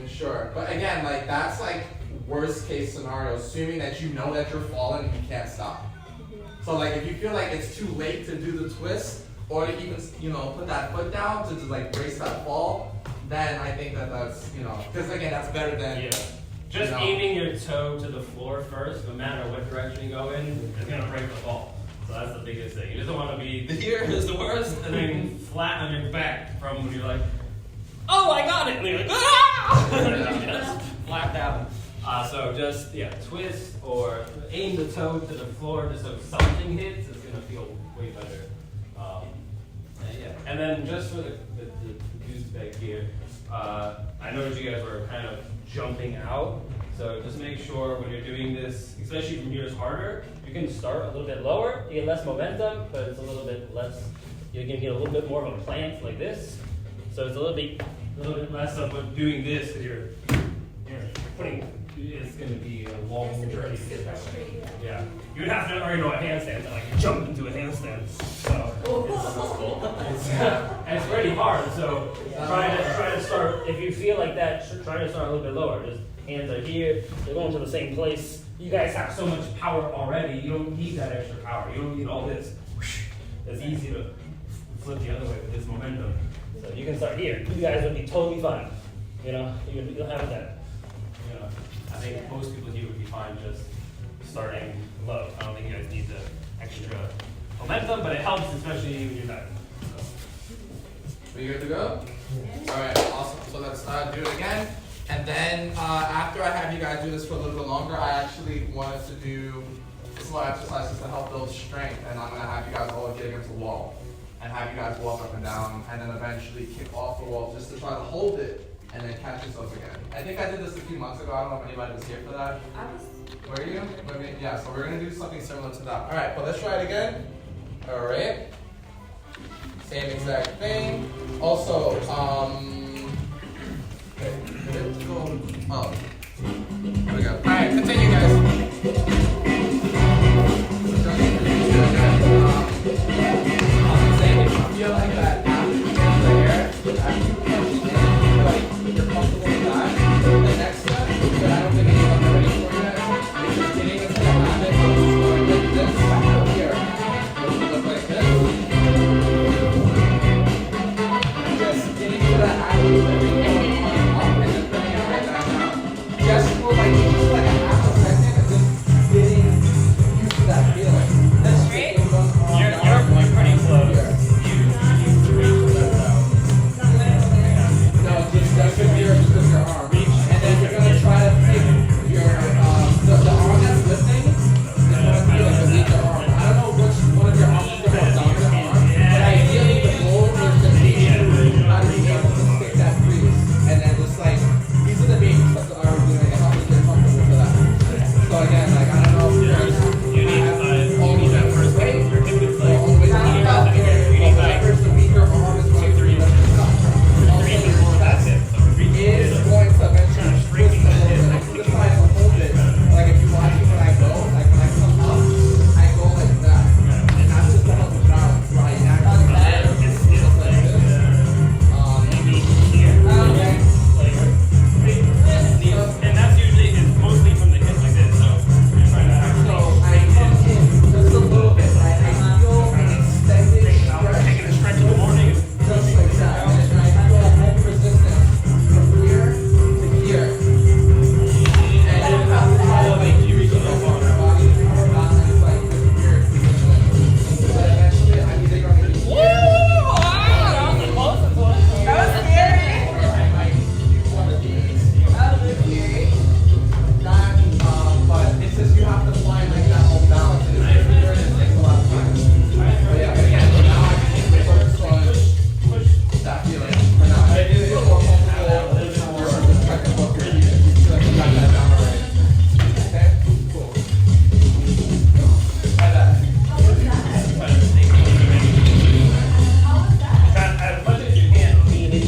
sure. But again, like that's like worst case scenario, assuming that you know that you're falling and you can't stop. So like if you feel like it's too late to do the twist or to even put that foot down to just like brace that fall, then I think that's because again that's better than just aiming your toe to the floor first, no matter what direction you go in, is gonna break the fall. So that's the biggest thing. You just don't want to be here is the worst, and then flat on your back from when you're like, oh, I got it, and you're like, ah! Just flat down. So just twist or aim the toe to the floor just so something hits. It's gonna feel way better. And then just for the goose bag here, I noticed you guys were kind of jumping out. So just make sure when you're doing this, especially from yours harder, you can start a little bit lower. You get less momentum, but it's a little bit less. You're gonna get a little bit more of a plant like this. So it's a little bit less of doing this because you're putting. It's going to be a long journey to get that way. Yeah, you'd have to already know a handstand to like jump into a handstand. So it's really hard. So try to start. If you feel like that, try to start a little bit lower. Just hands are here. They're going to the same place. You guys have so much power already. You don't need that extra power. You don't need all this. It's easy to flip the other way with this momentum. So you can start here. You guys would be totally fine. You'll have that. I think most people here would be fine just starting low. I don't think you guys need the extra momentum, but it helps, especially when you're back. Are you good to go? Yeah. All right, awesome. So let's do it again. And then after I have you guys do this for a little bit longer, I actually wanted to do small exercises to help build strength. And I'm going to have you guys all get against the wall and have you guys walk up and down and then eventually kick off the wall just to try to hold it and then catch yourself again. I think I did this a few months ago. I don't know if anybody was here for that. Were you? Yeah, so we're going to do something similar to that. All right, but let's try it again. All right. Same exact thing. Also, okay, let's go up. Here we go. All right, continue, guys. I'm saying if you feel like that after you get the air, after you punch in, like you're comfortable with that, the next step that I don't think anyone's ready for yet is just getting into the habit of just going like this here. Look like this. And just getting into that habit of lifting up and then bringing it right back down. Just for like a half a second.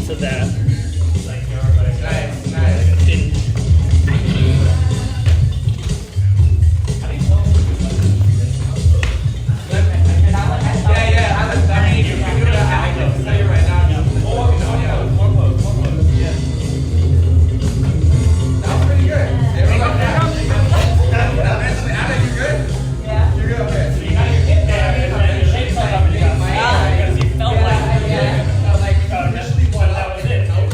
to that. Like your, but Nice. in, Yeah. I mean, you can do that. I can tell you right now. More close. Yeah. That was pretty good. They were like that. Anna, you good? Yeah. You're good. Okay. so you got your hip there, and then your shape's all up, and you got because you felt like, Initially, that was it.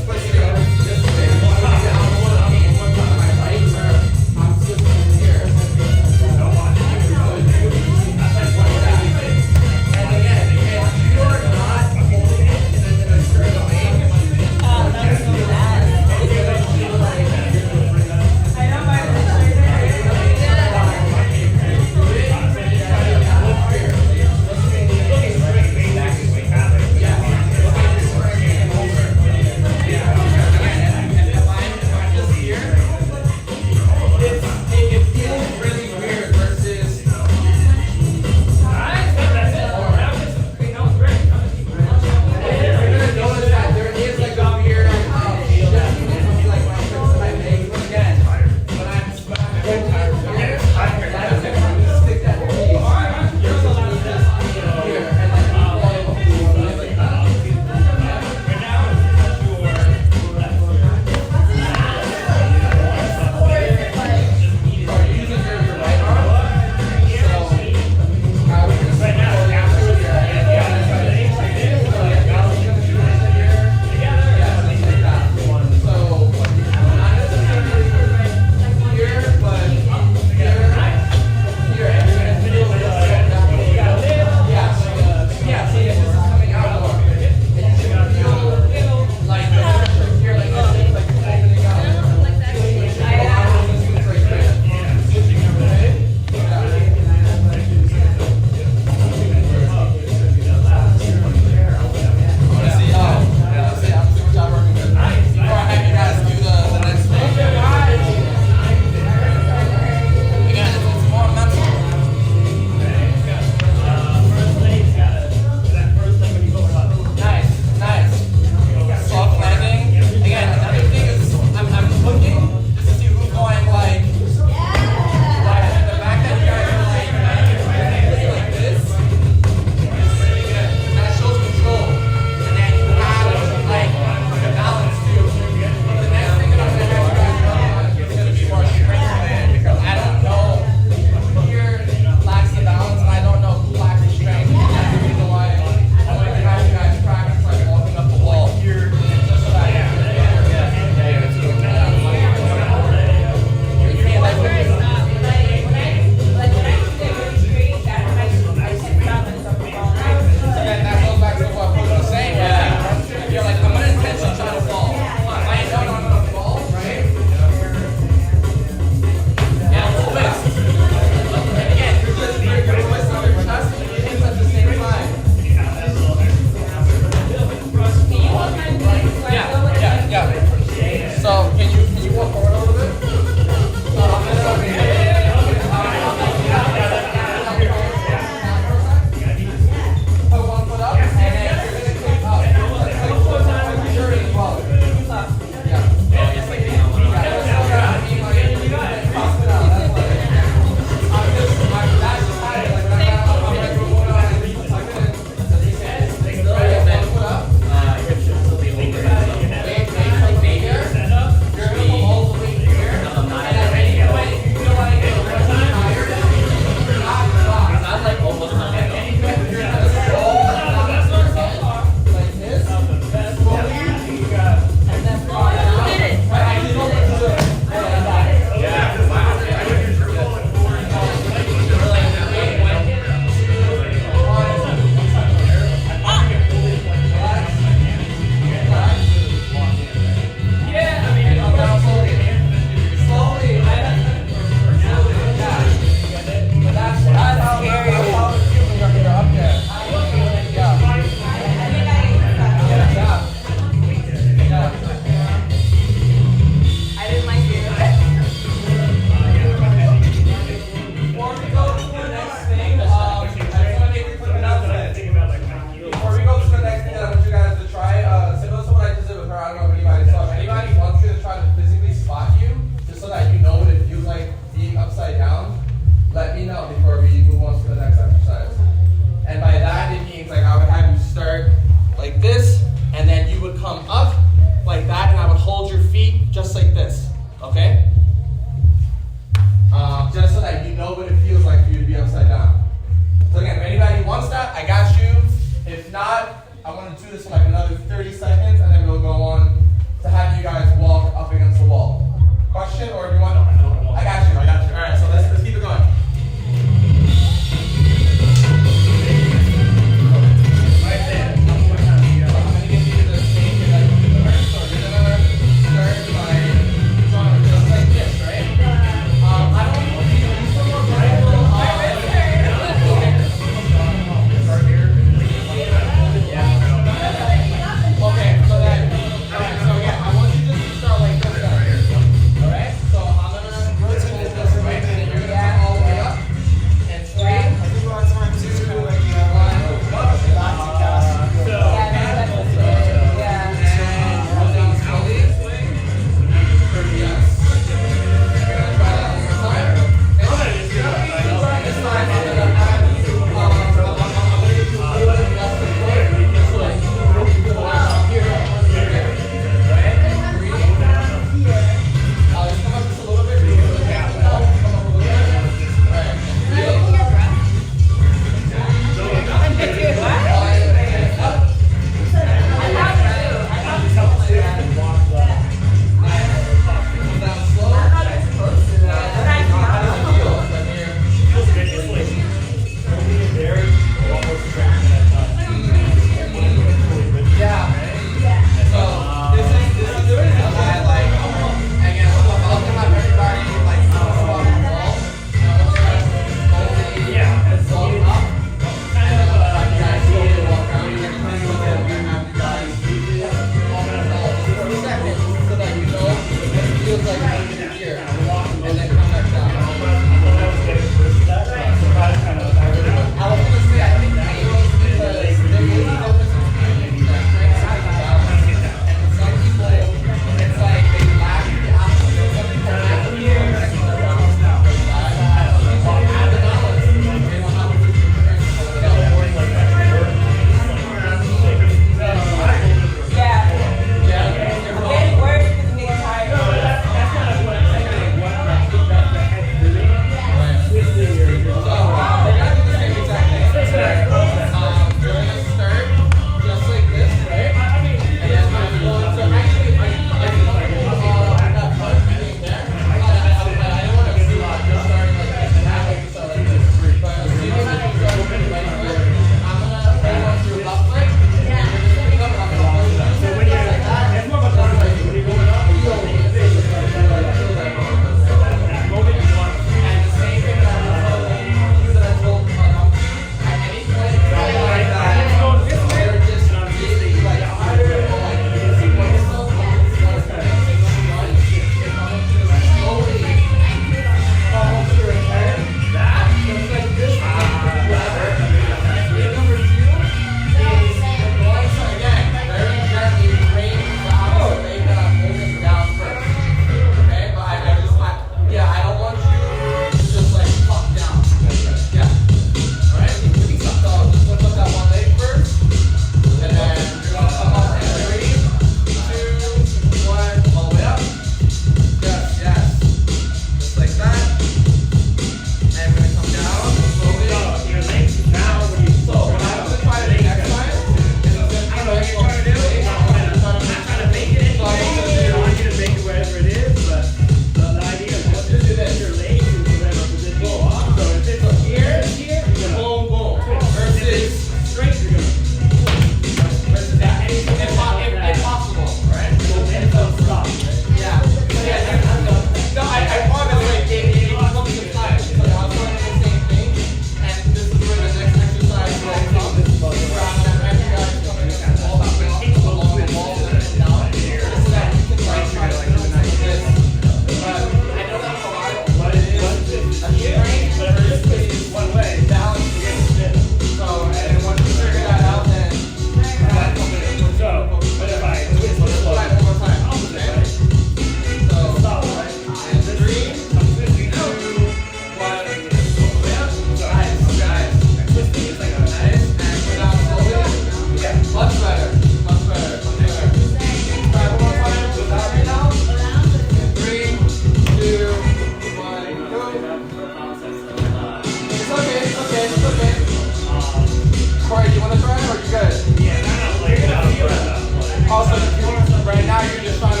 Tori, do you want to try it or you good? Yeah, not like out of breath. Also, if you want to, right now you're just trying to.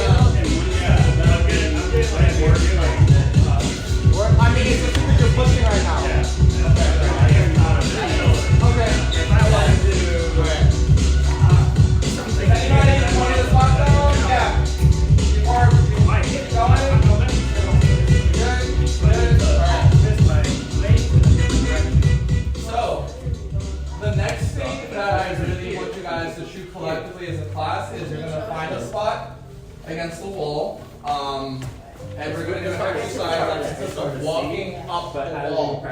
Yeah, I'm getting like working like. I mean, it's just because you're pushing right now. Yeah. I am not a big Okay. If I wanted to. Okay. Anybody want to talk down? Yeah. Before I we get keep going. Good. So, the next thing that I really want you guys to shoot collectively as a class is you're going to find a spot against the wall. And we're going to do an exercise that consists of walking up the wall.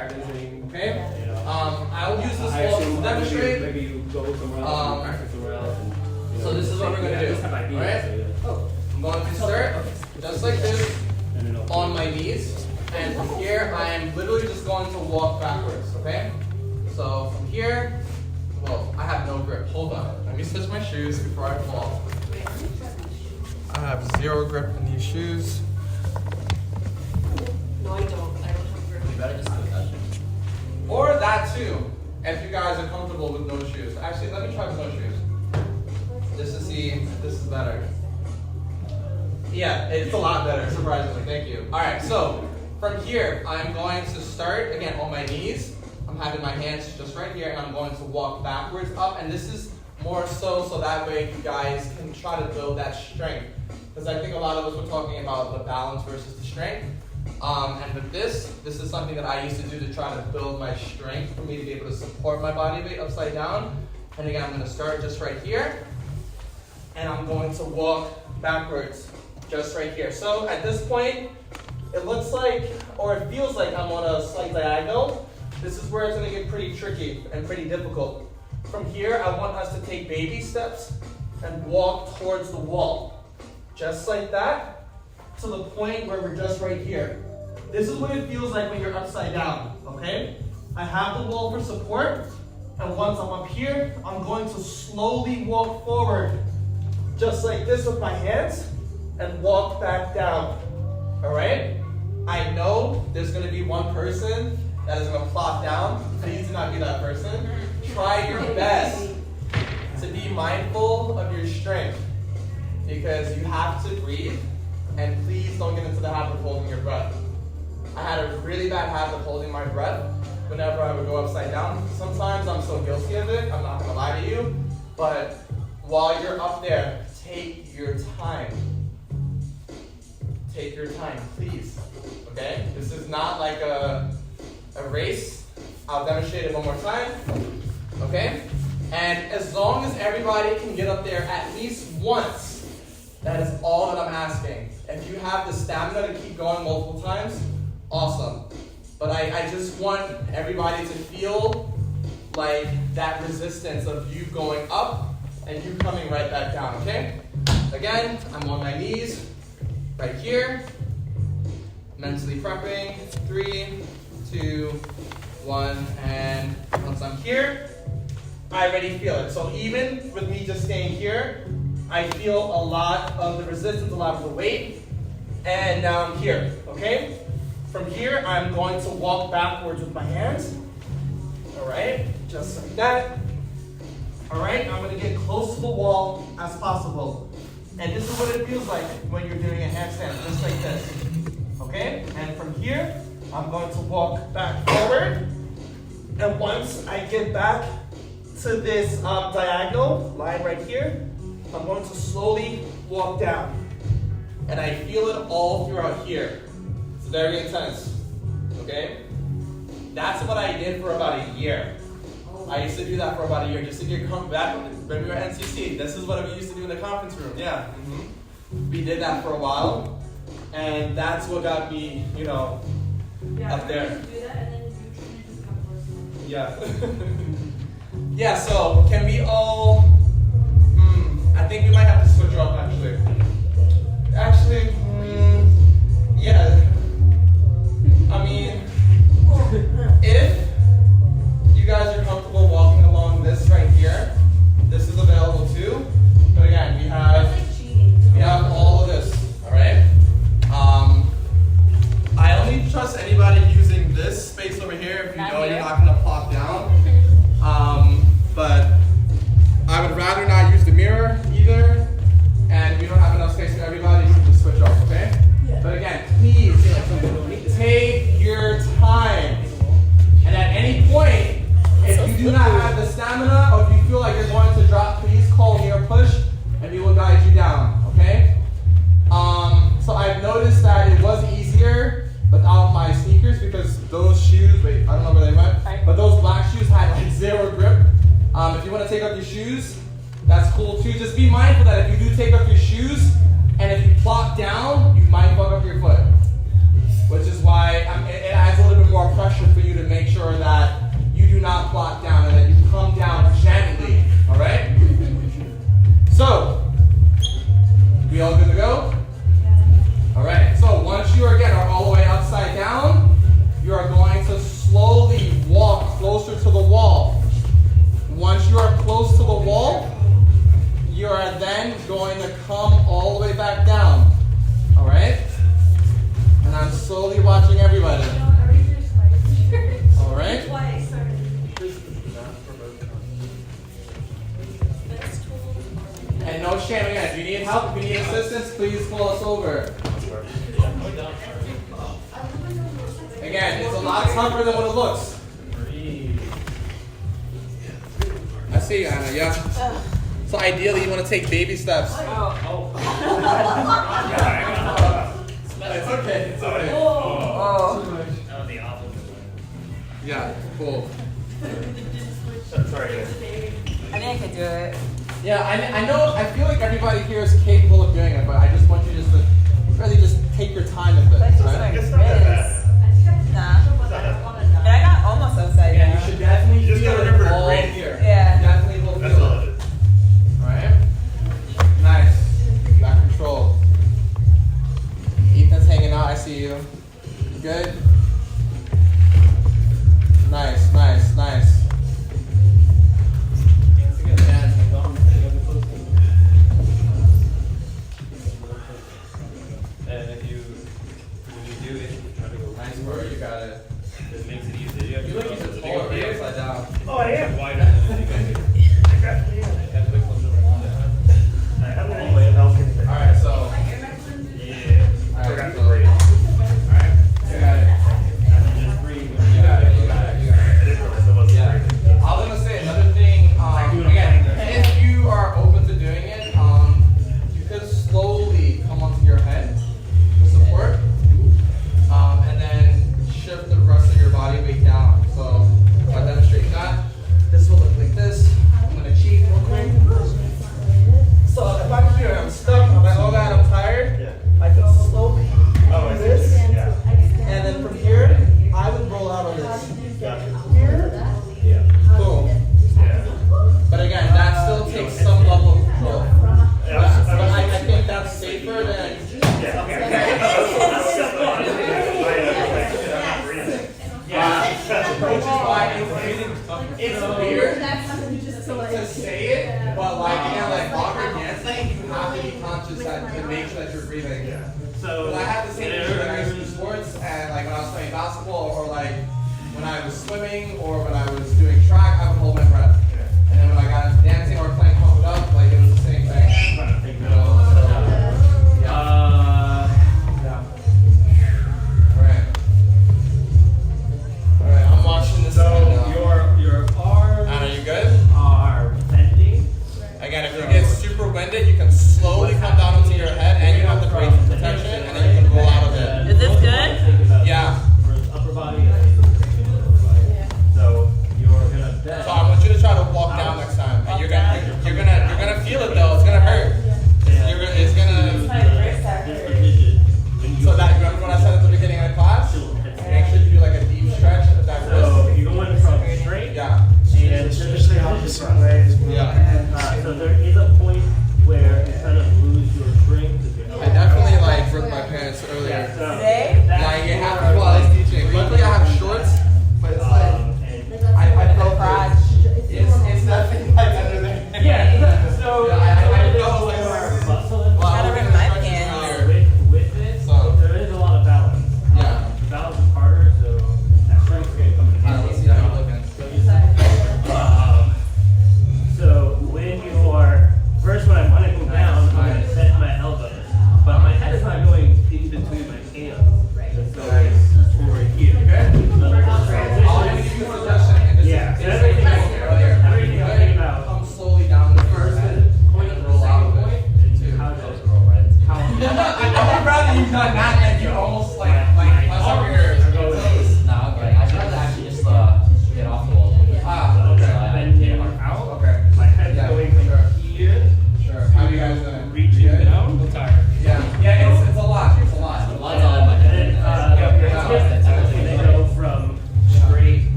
Okay? I'll use this wall to demonstrate. Maybe you go somewhere else and practice somewhere else. And, So this is what we're going to do. Alright? I'm going to start just like this on my knees. And from here, I am literally just going to walk backwards. Okay? So from here, well, I have no grip. Hold on. Let me switch my shoes before I fall. I have zero grip in these shoes. No, I don't. I don't have grip. You better just do that shit. Or that too, if you guys are comfortable with no shoes. Actually, let me try with no shoes. Just to see if this is better. Yeah, it's a lot better, surprisingly. Thank you. Alright, so from here, I'm going to start, again, on my knees. I'm having my hands just right here, and I'm going to walk backwards up. And this is more so that way you guys can try to build that strength. Because I think a lot of us were talking about the balance versus the strength. And with this is something that I used to do to try to build my strength for me to be able to support my body weight upside down. And again, I'm going to start just right here. And I'm going to walk backwards just right here. So at this point, it looks like, or it feels like I'm on a slight diagonal. This is where it's going to get pretty tricky and pretty difficult. From here, I want us to take baby steps and walk towards the wall. Just like that, to the point where we're just right here. This is what it feels like when you're upside down, okay? I have the wall for support, and once I'm up here, I'm going to slowly walk forward, just like this with my hands, and walk back down, all right? I know there's gonna be one person that is gonna plop down. Please do not be that person. Try your best to be mindful of your strength, because you have to breathe, and please don't get into the habit of holding your breath. I had a really bad habit of holding my breath whenever I would go upside down. Sometimes I'm so guilty of it, I'm not gonna lie to you, but while you're up there, take your time. Take your time, please, okay? This is not like a race. I'll demonstrate it one more time, okay? And as long as everybody can get up there at least once, that is all that I'm asking. If you have the stamina to keep going multiple times, awesome. But I just want everybody to feel like that resistance of you going up and you coming right back down, okay? Again, I'm on my knees, right here. Mentally prepping, 3, 2, 1, and once I'm here, I already feel it. So even with me just staying here, I feel a lot of the resistance, a lot of the weight, and now I'm here, okay? From here, I'm going to walk backwards with my hands, all right? Just like that. All right, I'm gonna get close to the wall as possible. And this is what it feels like when you're doing a handstand, just like this, okay? And from here, I'm going to walk back forward. And once I get back to this diagonal line right here, I'm going to slowly walk down. And I feel it all throughout here. It's very intense, okay? That's what I did for about a year. I used to do that for about a year, just to get back when we were at NCC. This is what we used to do in the conference room, yeah. We did that for a while, and that's what got me, you know, up there. Do that and then you just have Yeah. Yeah, so can we all, I think we might have to switch up actually. Yeah. I mean, if you guys are comfortable walking along this right here, this is available too. But again, we have all of this, all right? I only trust anybody using this space over here if you know you're not gonna plop down. But please call me or push, and we will guide you down, okay? So I've noticed that it was easier without my sneakers because those shoes, wait, I don't know where they went, but those black shoes had like 0 grip. If you want to take off your shoes, that's cool too. Just be mindful that if you do take off your shoes, and if you plop down, you might fuck up your foot. Which is why it adds a little bit more pressure for you to make sure that you do not plop down and that you come down gently, all right? So, we all good to go? All right, so once you again are all the way upside down, you are going to slowly walk closer to the wall. Once you are close to the wall, you are then going to come all the way back down, all right? And I'm slowly watching everybody. All right? And no shame again. If you need help, if you need assistance, please call us over. Again, it's a lot tougher than what it looks. I see you, Anna, yeah. So ideally, you want to take baby steps. Yeah, It's okay, it's okay. That was the opposite. Yeah, cool. sorry, guys. I think I could do it. Yeah, I know, I feel like everybody here is capable of doing it, but I just want you just to really just take your time with it, That's just right? like It's not that this. Nah. It's not that bad. But I got almost upside Yeah, down. you should definitely You just feel gotta it remember to all breathe. here. Yeah. Definitely will That's feel all it. it is. Alright? Nice. Back control. Ethan's hanging out, I see you. Good? Nice, nice, nice. And if you, when you do it, try to go Nice work, you got it. It makes it easier. You look even taller right upside down. Oh, I am. Wider than you guys do. I definitely am. And look closer. I have an anyway, and I'll get it. Alright, so. Yeah. Alright, Forgot to so. breathe. Alright, you got it. And then just breathe. You got it, you got it, you got it. I didn't realize I wasn't Yeah. breathing. I was gonna say another thing, again, if you are open to doing it, you could slowly come onto your head for support, and then shift the rest of your body weight down. So, if I demonstrate that, this will look like this. I'm gonna cheat real quick. So, if I'm here, I'm stuck, I'm like, oh god, I'm tired, Yeah. I can slowly Oh, I do see. this, Yeah. and then from here, I would roll out on this. Gotcha. Here, Yeah. boom. Yeah. But again, that still takes some level of control. Yeah, But I think that's safer than. Yeah, okay. That's so fun. I'm not breathing. Which is why it's weird to say it, but like again, like while you're dancing, you have to be conscious that to make sure that you're breathing. So, But I have the same issue when I used to do sports, and like when I was playing basketball, or like when I was swimming, or when I was doing track, I would hold my breath. And then when I got into dancing or playing pump it up, like it was the same thing. I'm trying to think You now. know, so, yeah. Alright. Alright, I'm watching this right So, now. your arms Anna, you good? are bending. Again, if you get super winded, you can slowly come down onto your head, and you have the brace protection, and then you can roll out of it. Is this good? Yeah. For his upper body and lower body. So you're gonna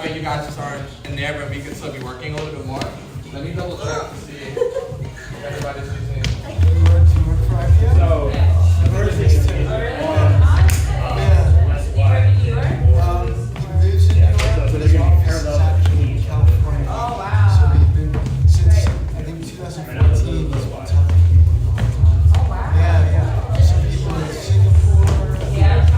way you guys just aren't in there, but we could still be working a little bit more. Let me double check to see if everybody's using. So, the first thing is to less wide. So they're going to be parallel between each other. California. Oh, wow. So they've been, since, I think 2014, he's been telling people the whole time. Oh, wow. Yeah. Some people in Singapore. Yeah.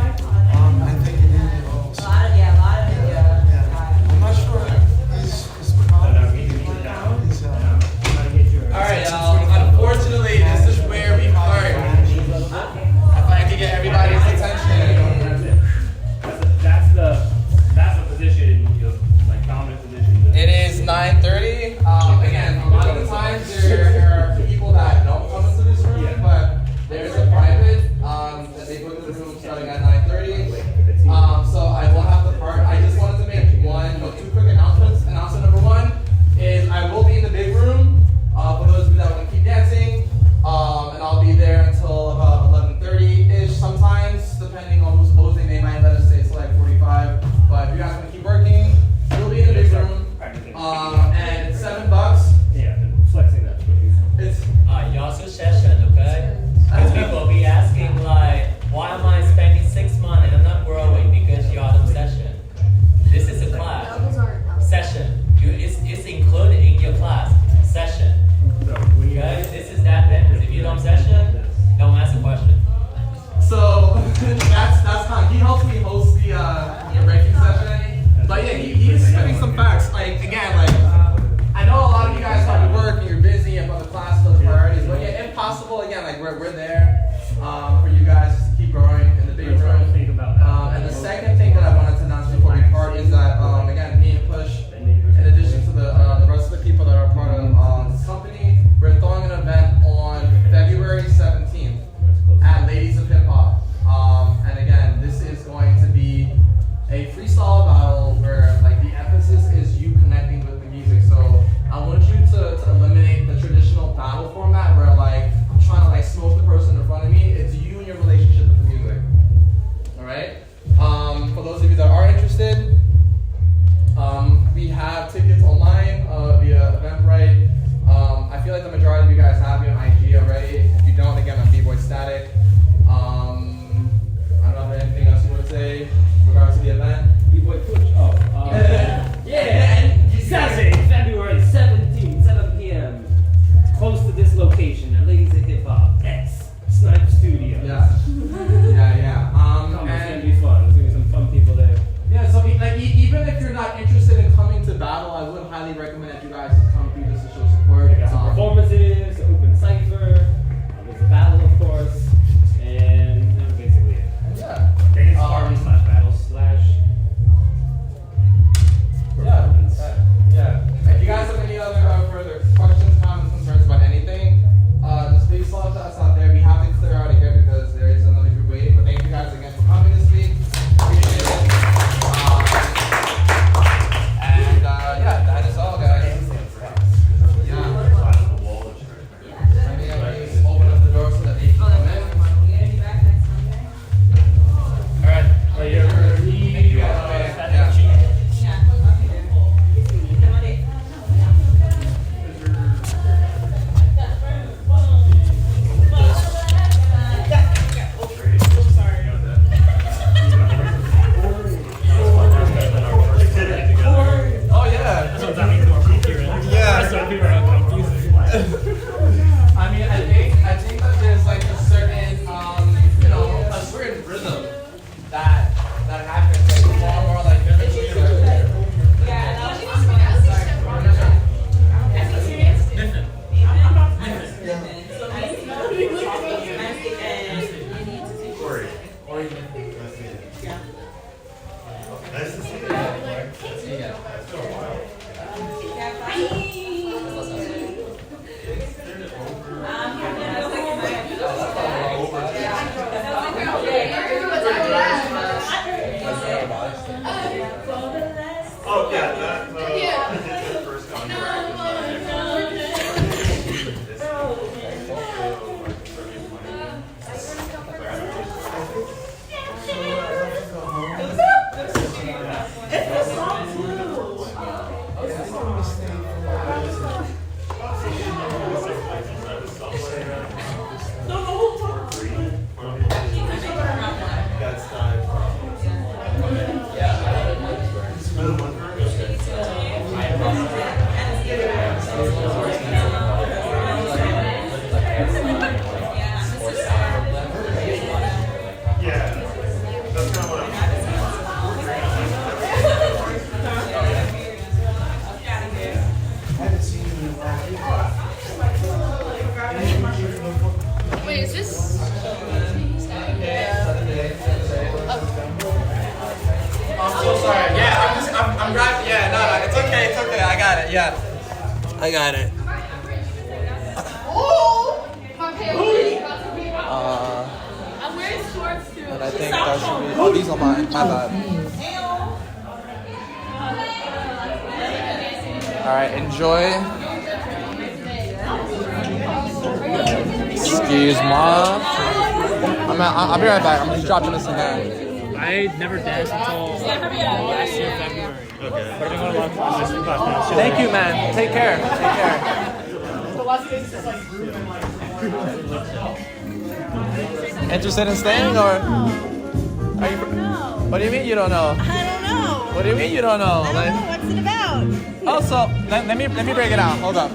I think in India also. A lot of India. Yeah. I'm not sure his problem. Is, Alright, unfortunately, this is where we part. If I could get everybody's attention. That's the position, like dominant position. It is 9:30. Again, a lot of the times there are people that don't come into this room, but there's a private that they book the room starting at 9:30. So I will have to part. I just wanted to make two quick announcements. Announcement number one is I will be in the big room for those of you that want to keep dancing, and I'll be there until about 11:30-ish. Sometimes, depending on who's closing, they might let us stay till like 45. But if you guys want to keep working, we'll be in the big room. And it's $7. Yeah, and flexing that. It's Y'all should session, okay? Because people be asking like, why am I spending 6 months and I'm not growing? Because you are on session. This is a class. Session. It's included in your class. Session. Okay? This is that dance. If you don't session, don't ask a question. so that's fine. He helps me host the ranking session. But yeah, he's spitting some facts. Like again, like I know a lot of you guys probably work and you're busy and other classes, other priorities. But yeah, if possible, again, like we're there for you guys to keep growing in the big room. And the second thing that I wanted to announce before we part is that again, me and Push, in addition to the rest of the people that are part of this company, we're throwing an event on February 17th at Ladies of Hip Hop. And again, this is going to be a freestyle battle where like the emphasis is you connecting with the music. So I want you to eliminate the traditional battle format where like I'm trying to like smoke the person in front of me. It's you and your relationship with the music. All right. For those of you that are interested, we have tickets online via Eventbrite. I feel like the majority of you guys have me on IG already. If you don't, again, I'm B-Boy Static. I don't know if there's anything else you want to say in regards to the event. B-Boy Push. Saturday, February 17th, 7 p.m. Close to this location at Ladies of Hip Hop X Snipe Studio. Yeah. It's gonna be fun. There's gonna be some fun people there. Yeah, so like even if you're not interested in coming to battle, I would highly recommend that you guys come through just to show support. We got some performances, open cipher, there's a battle of course, and that's basically it. Yeah. Dance party / battle / performance. Yeah. If you guys have any other further questions, comments, concerns about anything, just please follow us out there. We have to clear out of here because there is another group waiting. But thank you guys again for coming this week. Appreciate it. And yeah, that is all, guys. Yeah. Let me open up the door so that they can come in. All right. Right here, we're gonna need Yeah. Oh yeah. I mean, I think that there's like a certain, a certain rhythm that happens. Like it's all more like Nice to see you. Oh yeah, that the first contract. Yeah, I got it. I'm wearing shorts too. And I think that should be. Oh, these are mine. My bad. All right, enjoy. Excuse me. I'll be right back. I'm just dropping this in there. I never danced until last year, February. Okay. But I've been going to a lot of classes in class now. Thank you, man. Take care. Take care. Interested in staying, or? Are you? What do you mean you don't know? I don't know. What do you mean you don't know? I don't know. What's it about? Also, let me break it out. Hold up.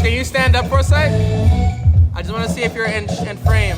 can you stand up for a sec? I just want to see if you're in frame.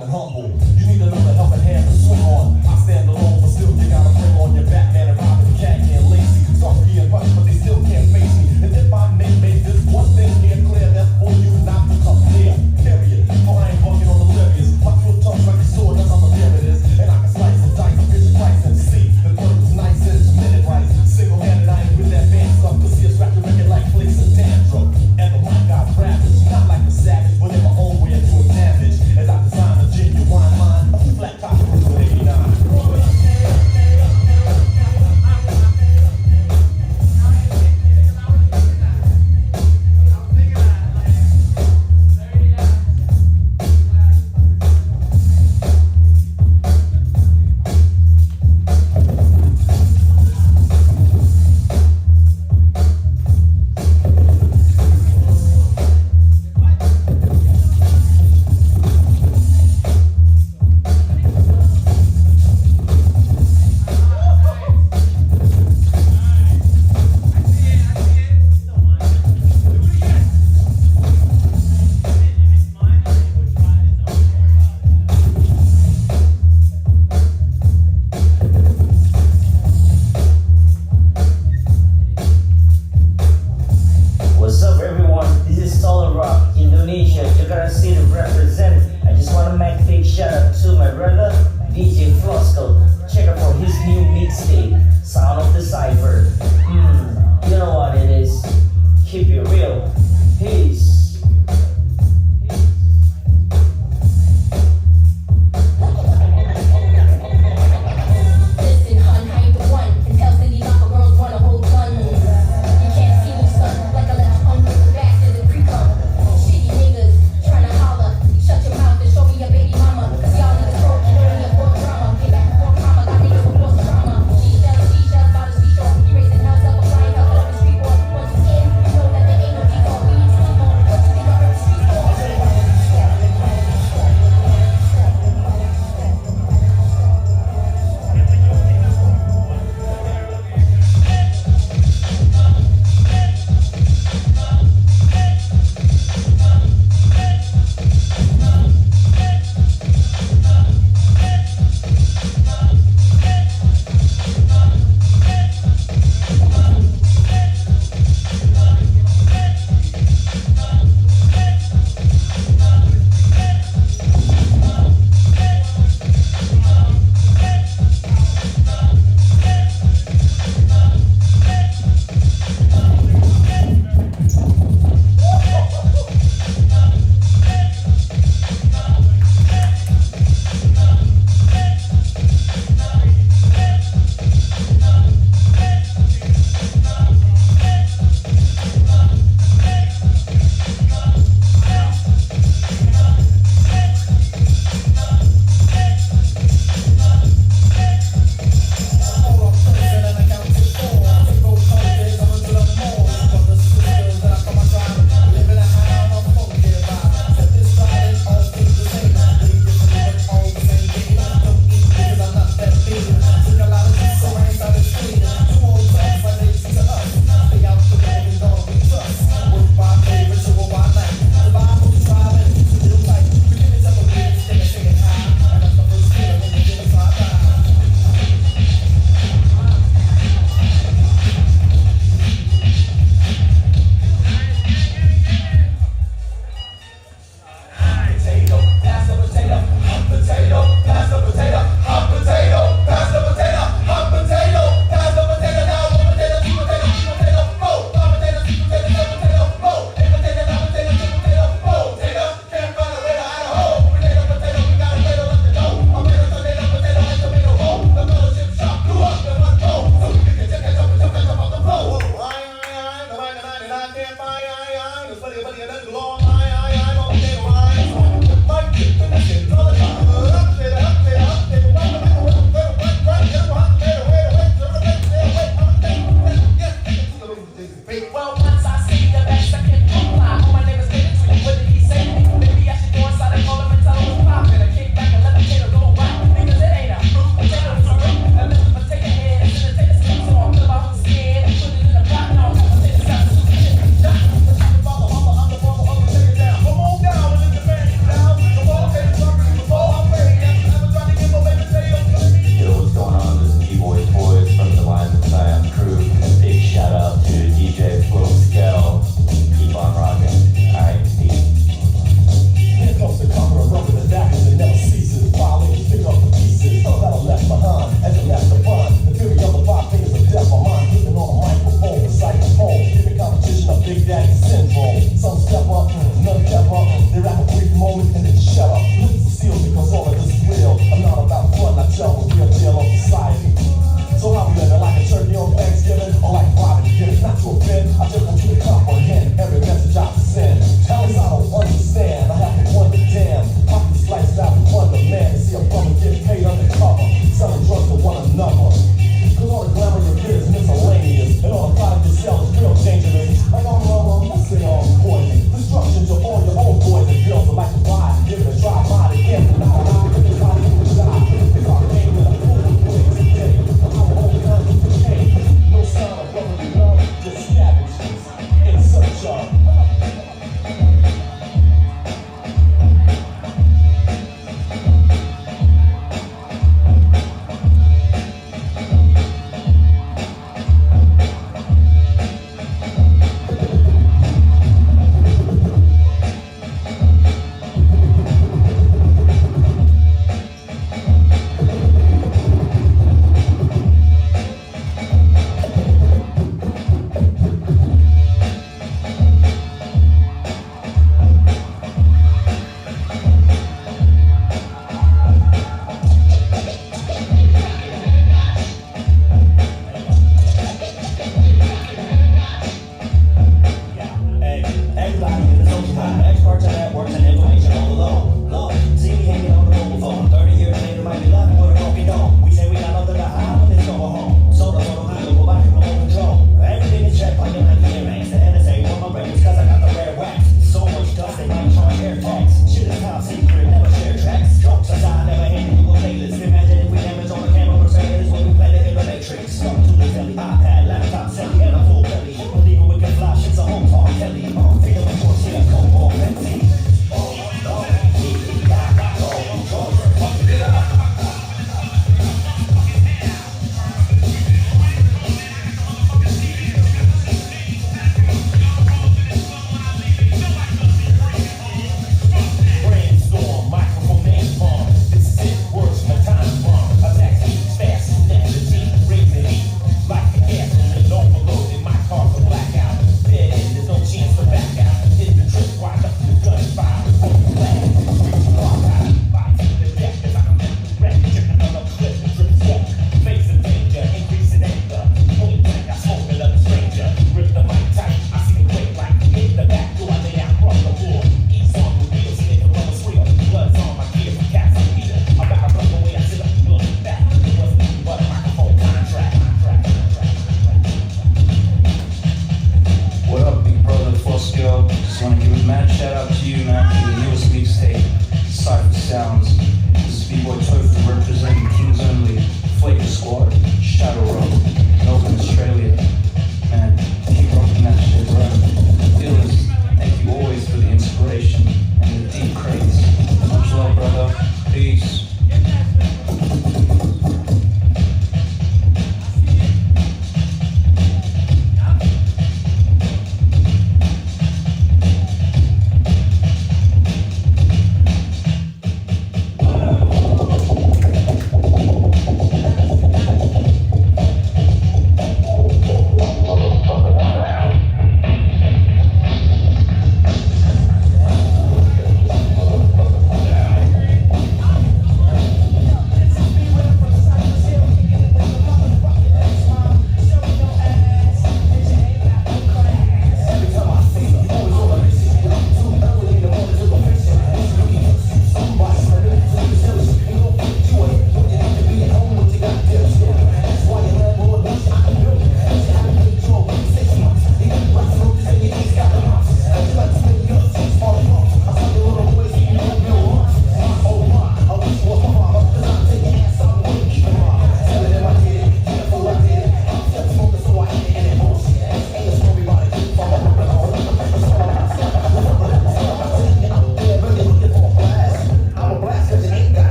strong and humble. You need another helping hand to swing on. I stand alone, but still you gotta bring on your Batman and Robin, Khaki and Lacy. Some being rushed, but they still can't face me. And if I may make this one thing here clear, that's for you not to come near. Period. For I ain't bugging on the lyrics. My foot tongue's like a sword, that's how there it is. And I can slice and dice a bitch price and see. The bird was nice and it's minute right. Single-handed, I ain't with that band stuff. Cause see a scratch your record like flicks and tantrum. And the mic got ravaged, not like a savage, but in my own way of doing damage. As I design a genuine mind, a flat top with 89. What's up, everyone? This is Solid Rock, Indonesia. You gotta see the represent. I just wanna make a big shout out to my brother, DJ Floskel. Check out for his new mixtape, Sound of the Cypher. You know what it is. Keep it real. Peace. Listen, hun, I ain't the one. In Pell City, lots of girls wanna hold gun. You can't see me, son, like I left hungry bastard and pre-cum. Shitty niggas tryna holler. Shut your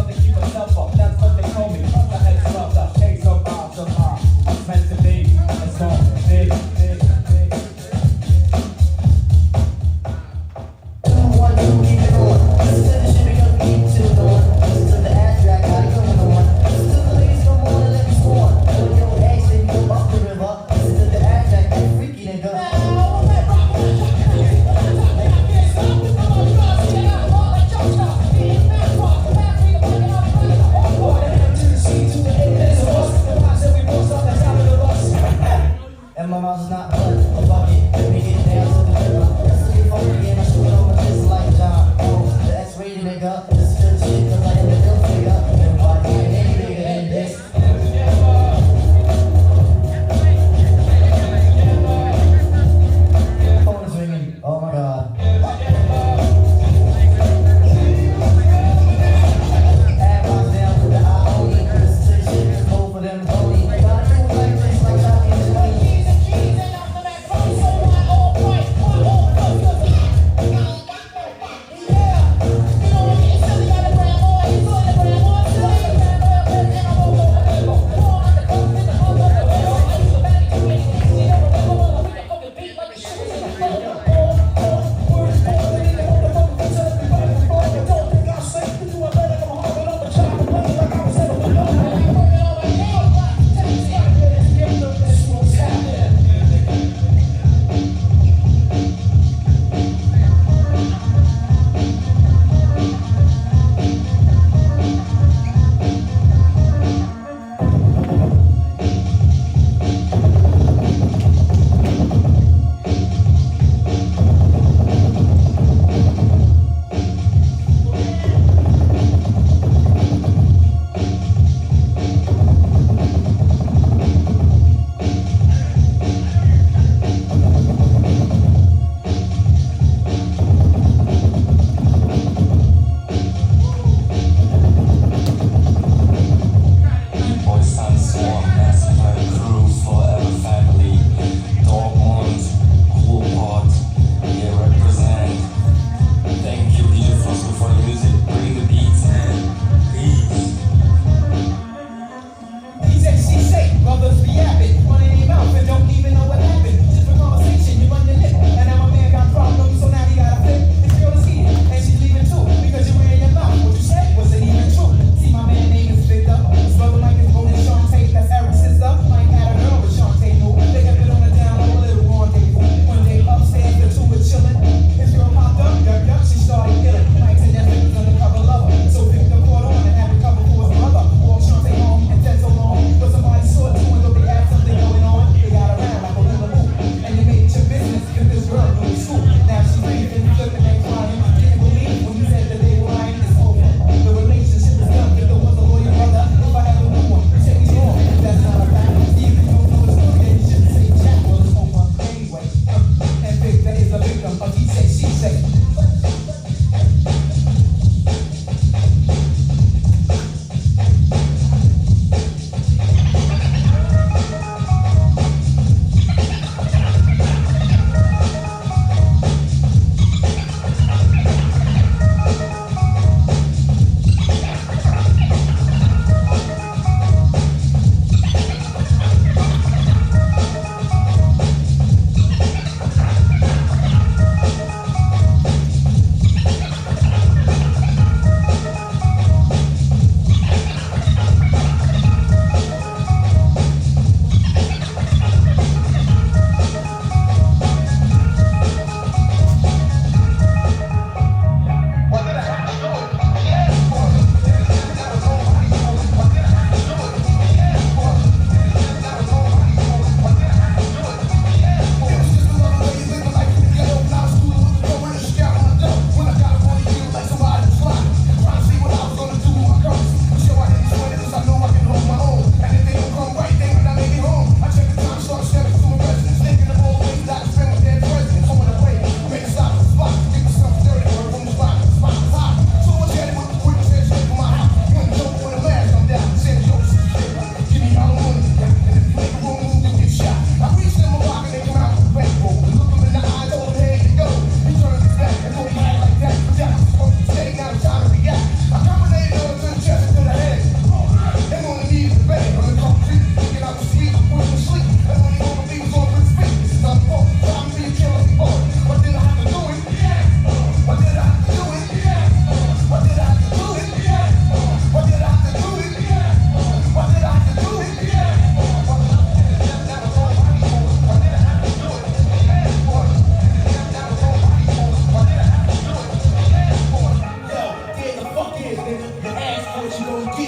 love to keep myself up, that's what they call me. The head scrubber, case of odds of I'm meant to be, it's all big. To the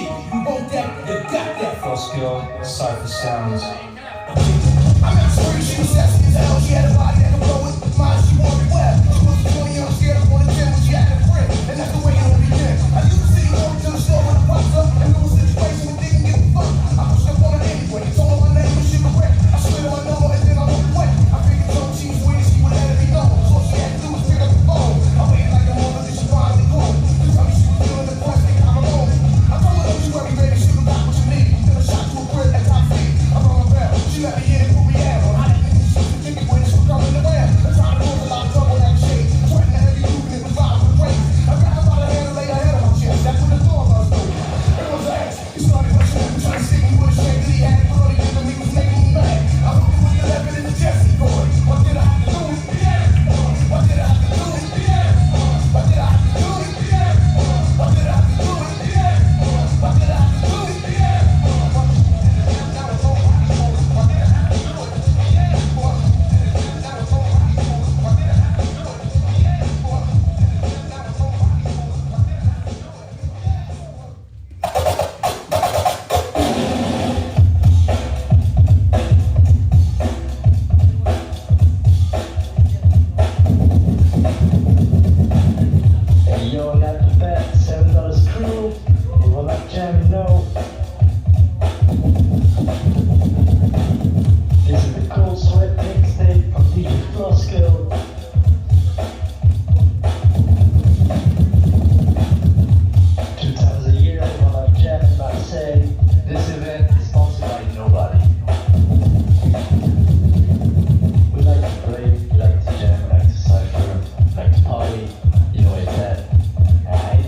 you want that, you got that. First girl, Cypher Sounds. I met her spring, she was sexy as hell. She had a body that could blow with mine, she wanted well. She was 20 young, scared up on the gym when she had a friend. And that's the way it would begin. I used to see her over to the store when I popped up. And there was a situation and didn't give a fuck. I pushed up on her anyway, told her my name was Sugar Ray. I slid her my number and then I walked away. I figured so she was with it, she would let it be known. So all she had to do was pick up the phone. I waited like a mother, then she finally called. She told me she was feeling depressed, and I'm alone. I told her don't you worry, baby, she got what you need. Then I shot to a crib at top feet. I rung a bell, she let me in and put me out. I didn't think she was thinking when she was coming around. I tried to cause a lot of trouble that shade. Sweating the heavy movement was violent with rain. I grabbed her by the hand and laid her head on my chest. That's when the door was through. It was ass. He started rushing at me, trying to stick me with a shame that he had. But all he did to me was make me mad. I hooked him with the left in the Jesse cord. What did I have to do? What did I have to do? What did I have to do? What did I have to do? What did I have to do? Hey, yo, not the bet, $7 crew. We will not jam, you know. This is the Cold Sweat mixtape from DJ Flosco. 2 times a year, we will not jam in Marseille. This event is sponsored by nobody. We like to play, we like to jam, we like to cypher, we like to party. You know it's that, alright?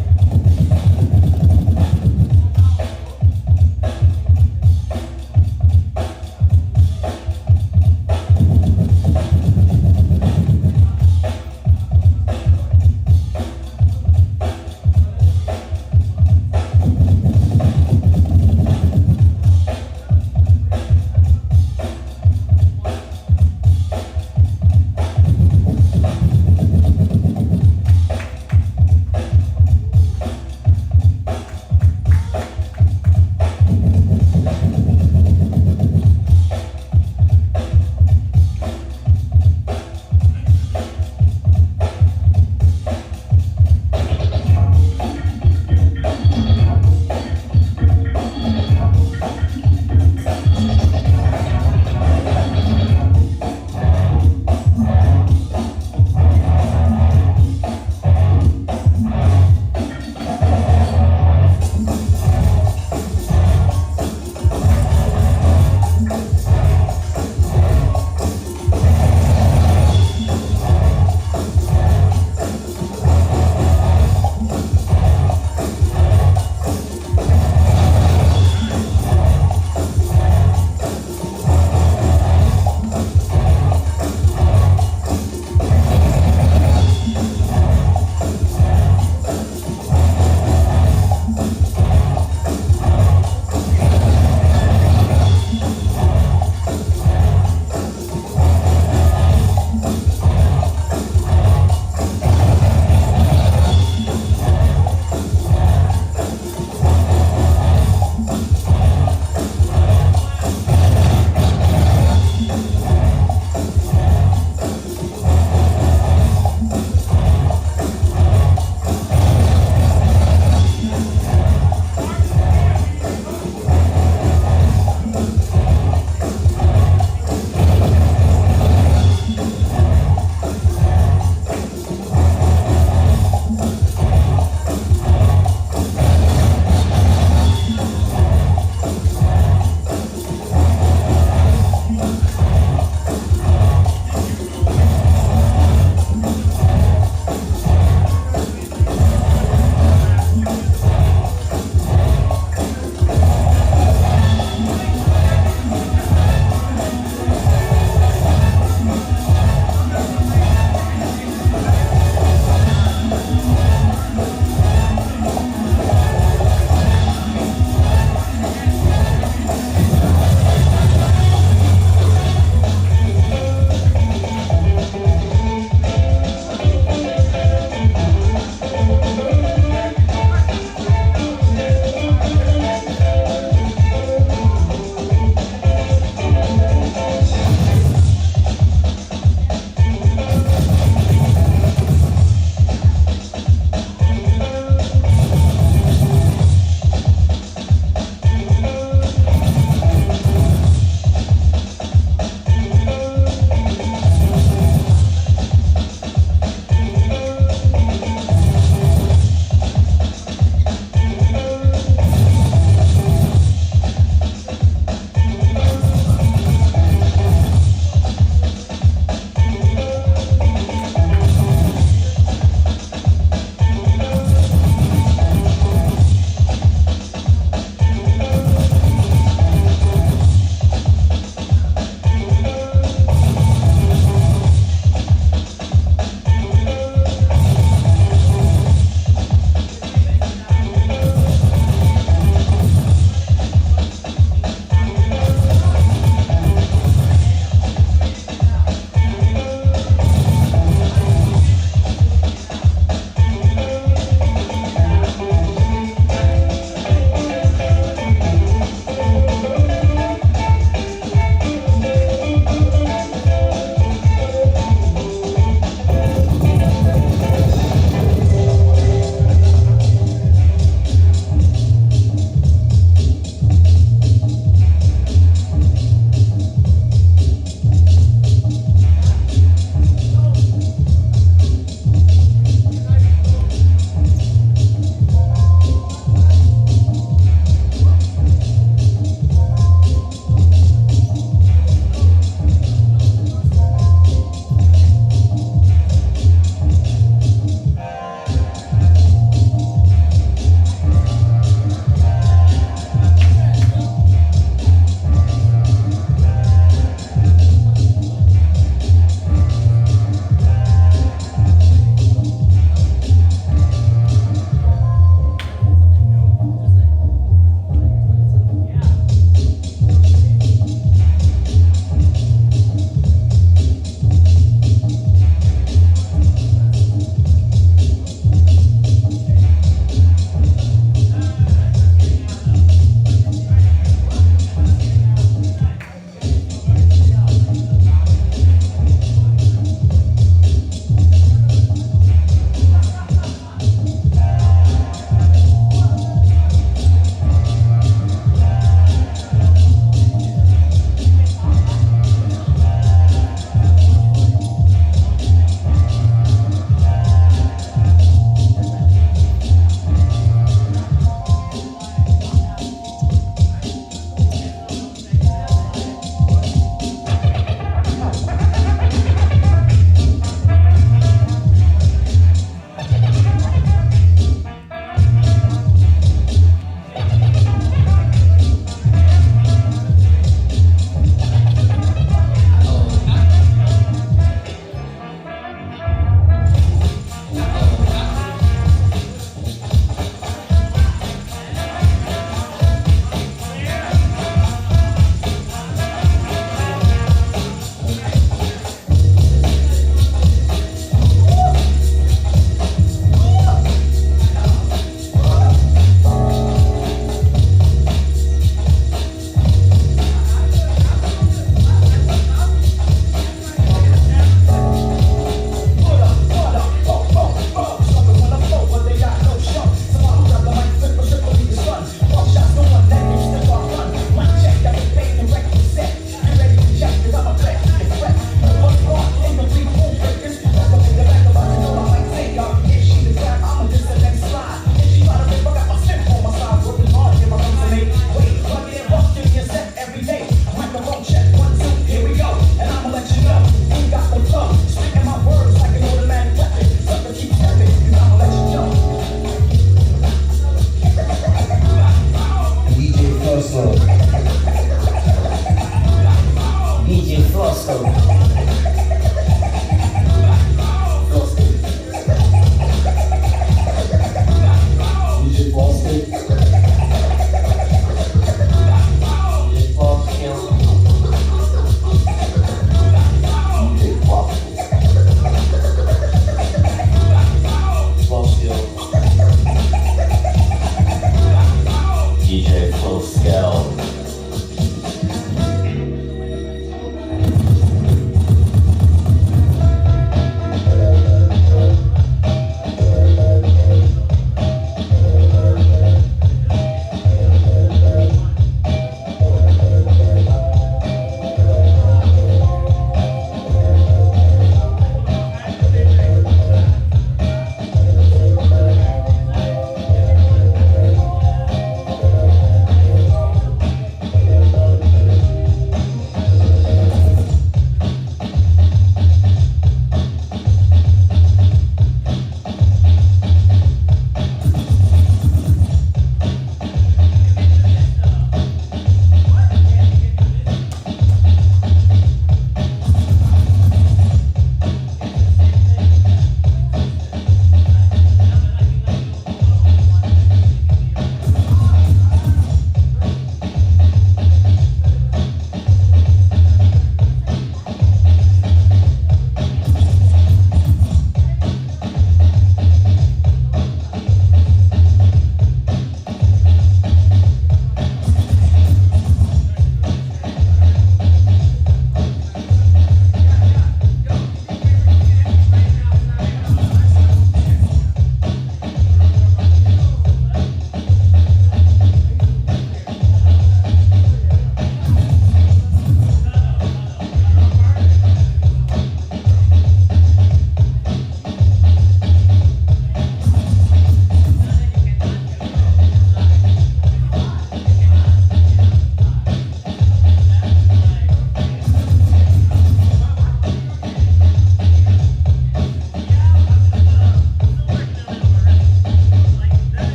flow scale.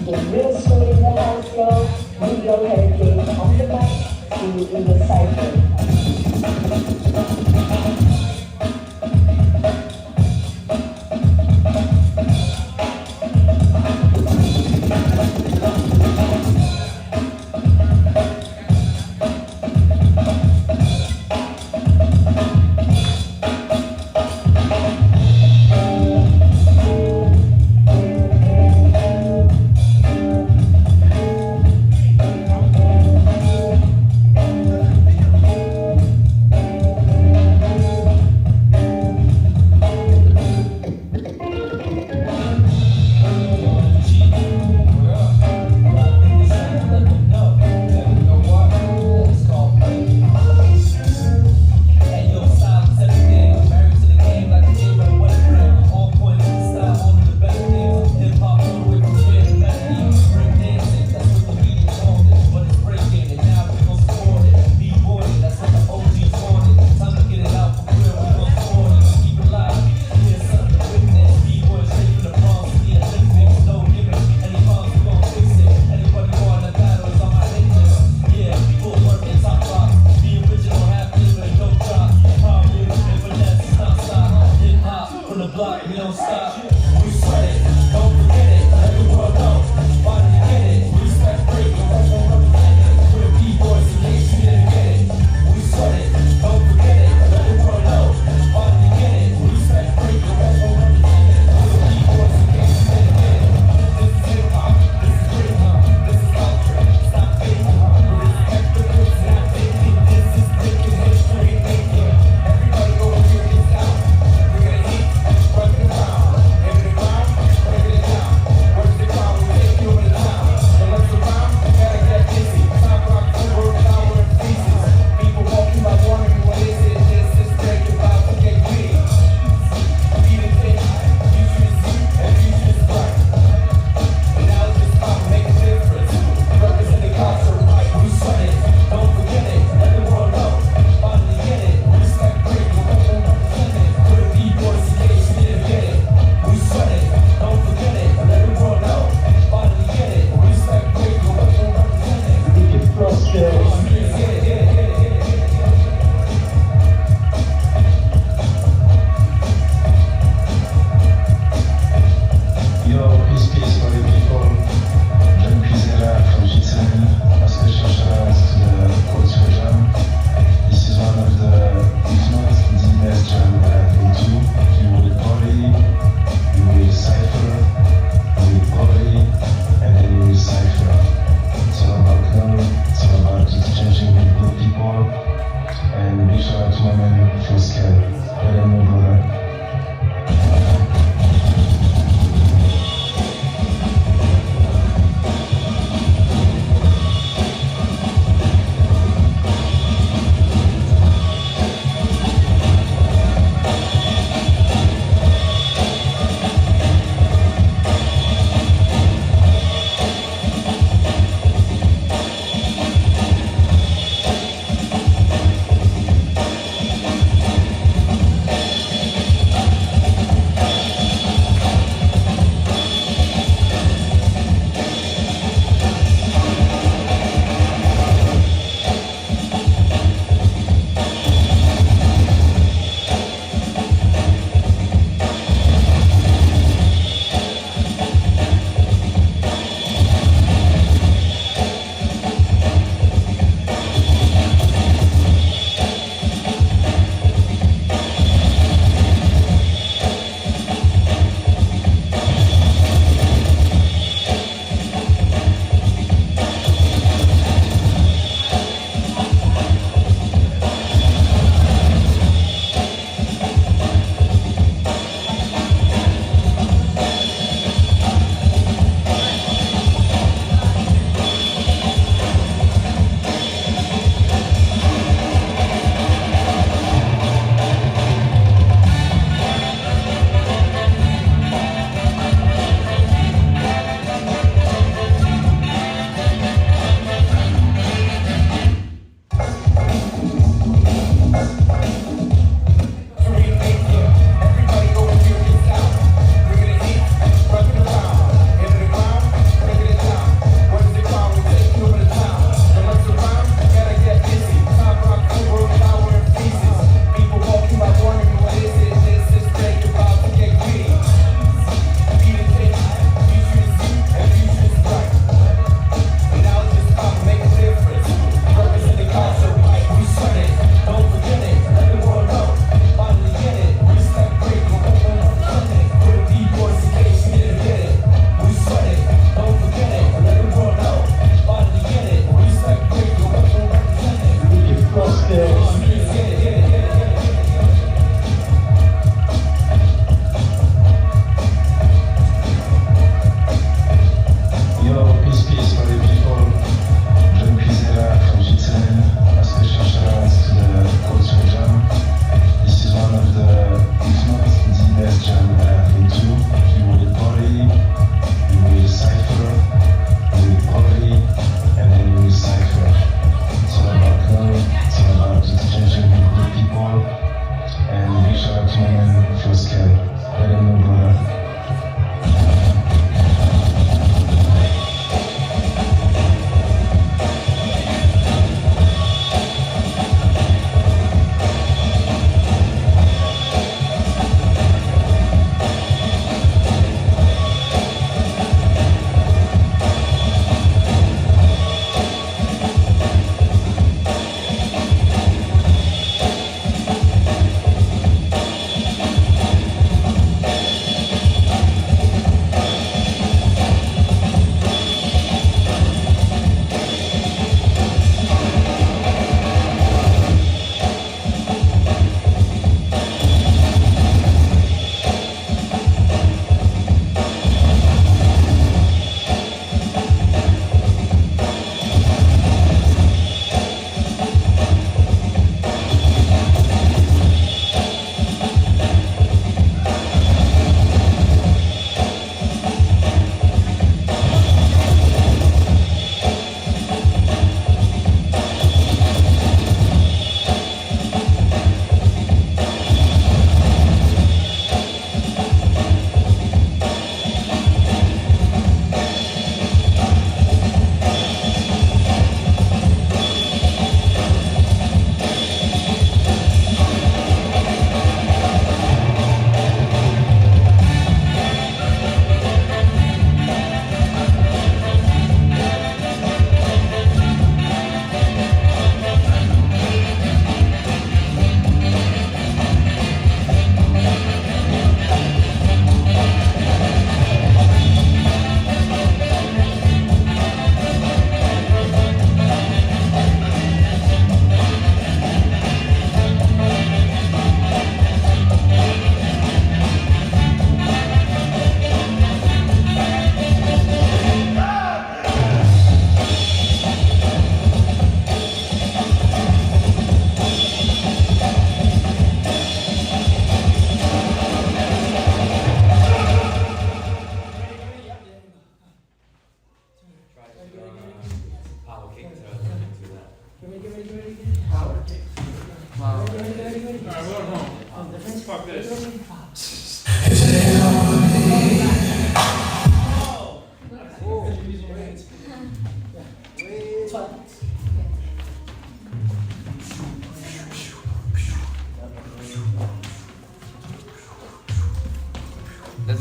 Keeping real slow in the house, yo. Move your hurricane on the mic. See you in the cycle.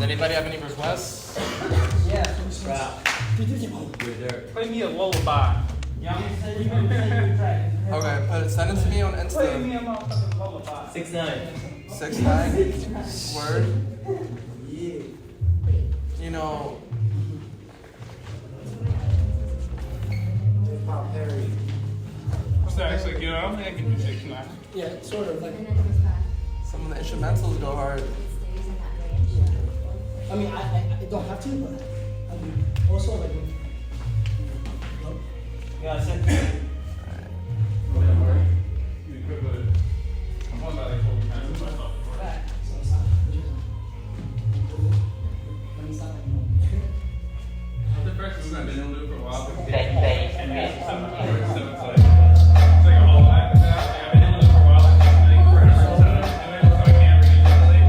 Anybody have any requests? Yeah. Play me a lullaby. Okay, send it to me on Insta. Play me a motherfucking lullaby. 6'9". 6'9". Word. You know. So actually, you know, I don't think I can do 6'9". Yeah, sort of like. Some of the instrumentals go hard. I mean, I don't have to, but I mean, also like. Yeah, send You could put it. I'm on that like 4 times myself. The first is I've been able to do it for a while. It's like a whole act of that. I've been able to do it for a while. Like forever. So I don't do it, so I can't really relate.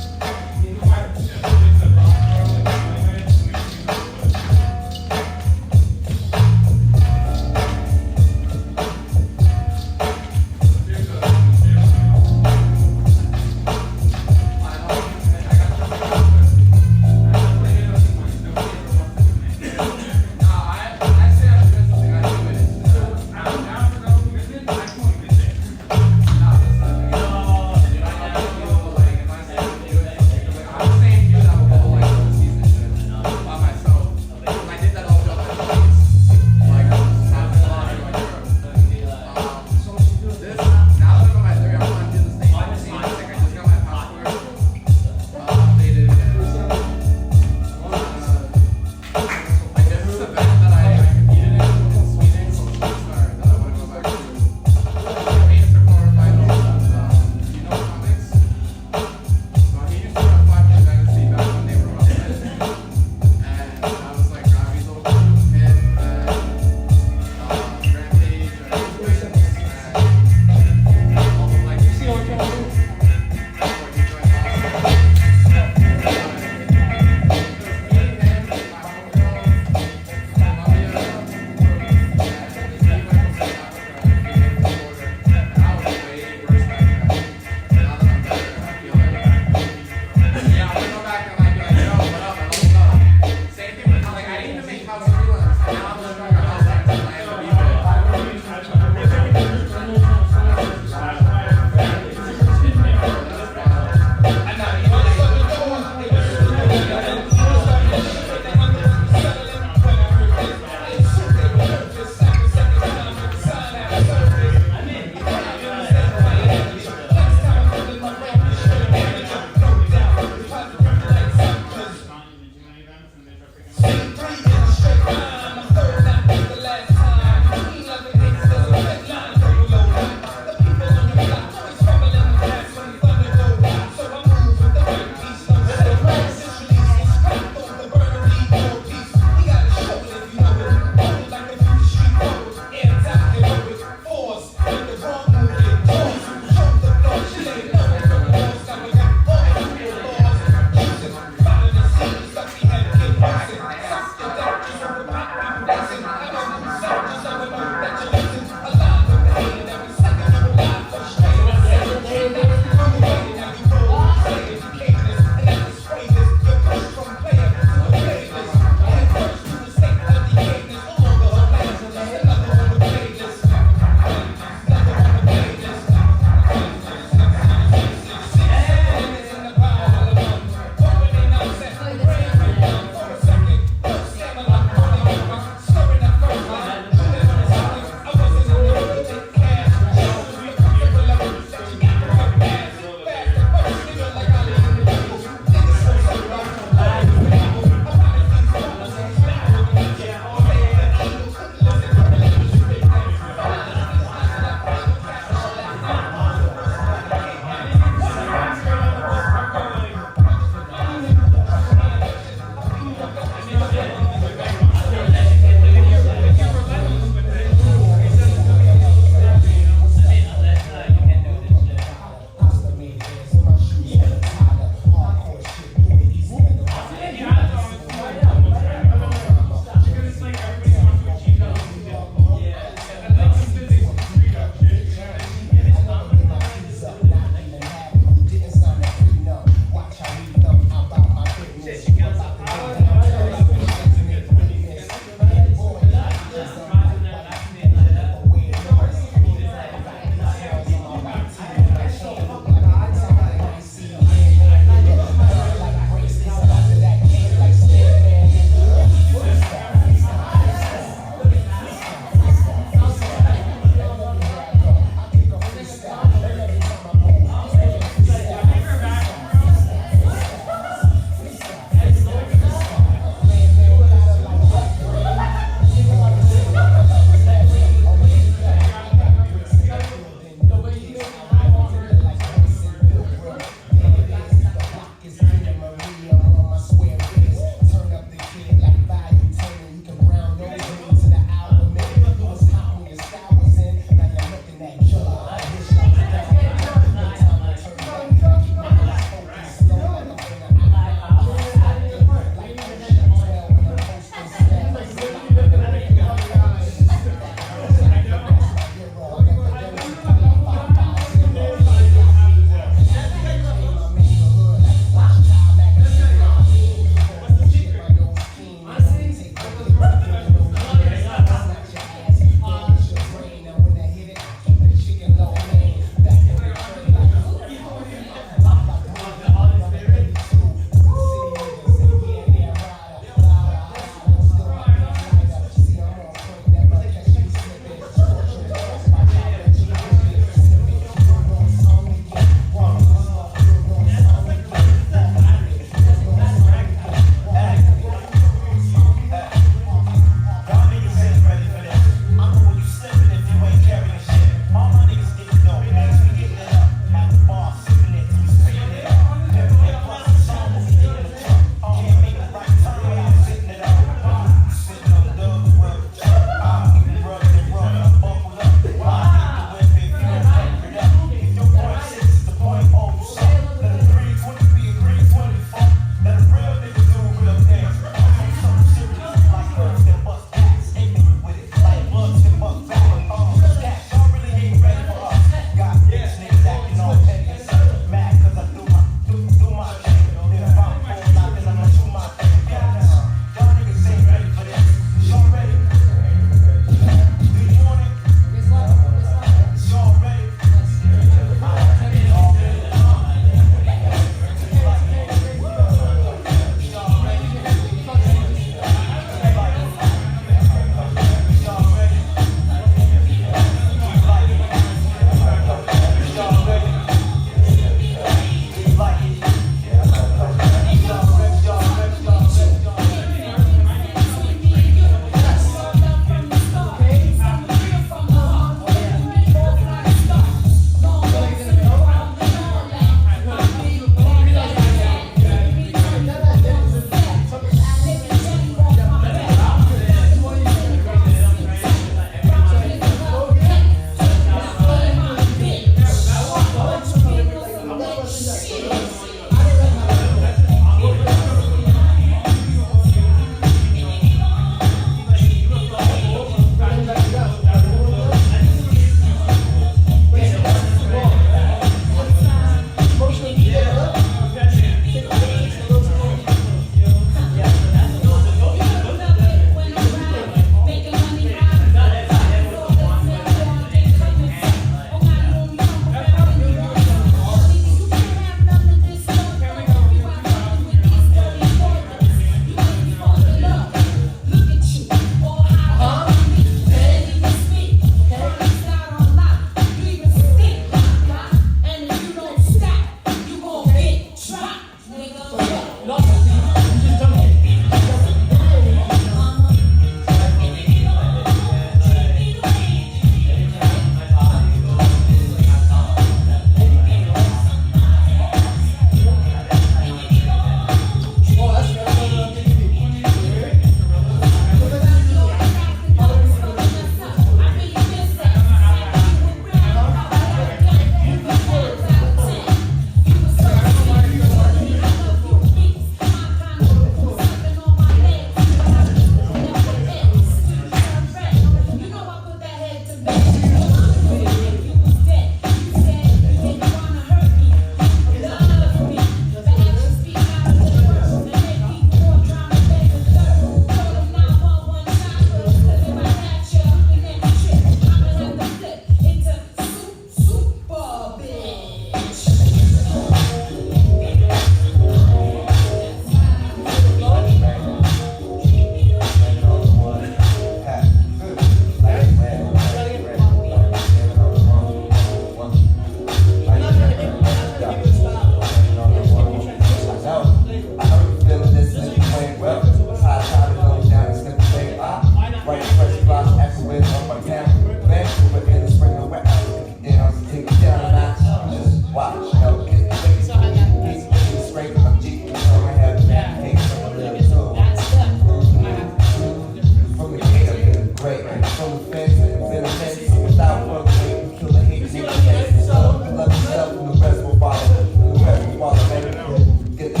great. From the fence, benefits, without work rate, kill the hate, make the case. So, love yourself and the rest will follow. And the rest will follow, baby. Get the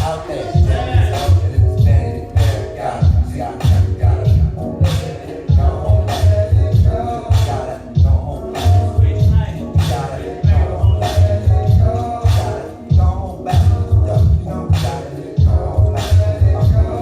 out there. And it's vanity fair. Got it. Got it. Got it. No hold back. Got it. No hold back. Got it. No hold back. Got it. No hold back. Got it. No hold back.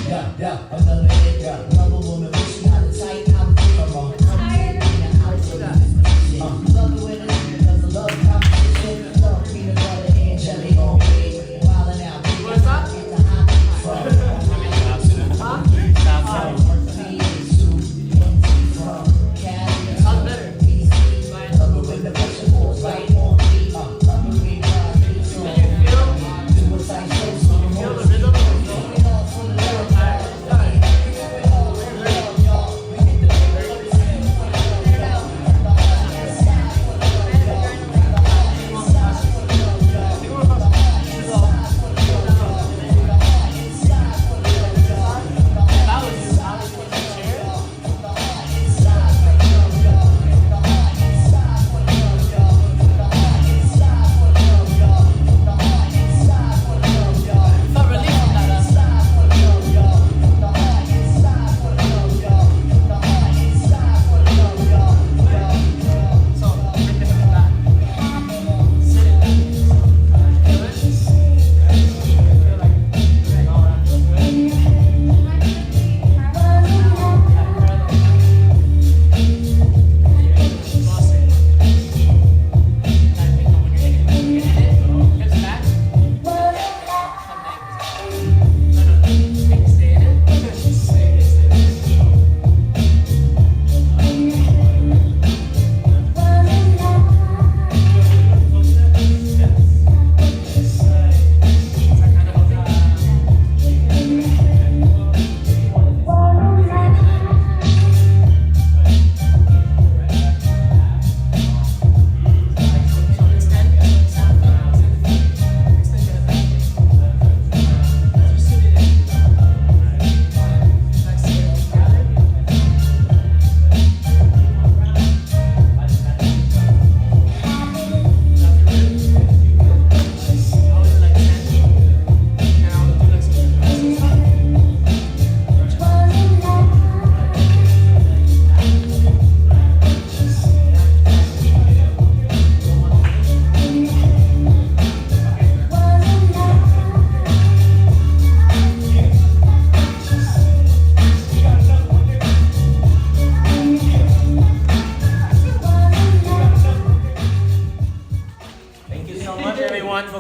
Yeah, another hit. Another woman, but she not a tight. I'm love the way the because I love competition. Love peanut butter and jelly on me. Wildin' out. What's that? Get the hot Sounds better. Love it when the vegetables right on me. Love it when do a tight show so you feel the rhythm.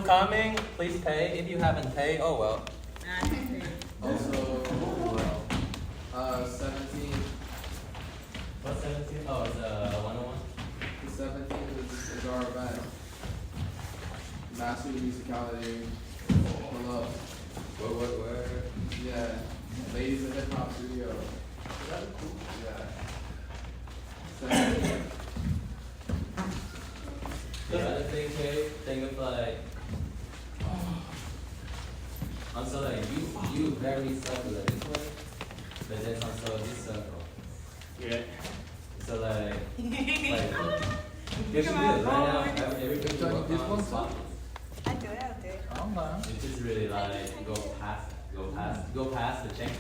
Coming, please pay. If you haven't paid, oh well. Also, 17. What's 17? Oh, it's 101. The 17th is our event. Master musicality. Pull up. Where? Yeah. Ladies in Hip Hop Studio. Is that cool? Yeah. 17th. The other thing of like, also like you very circular this way, but then also this circle. Yeah. So like you should do it right now. Everybody work on spot. I'll do it. It's just really like go past the checkpoint.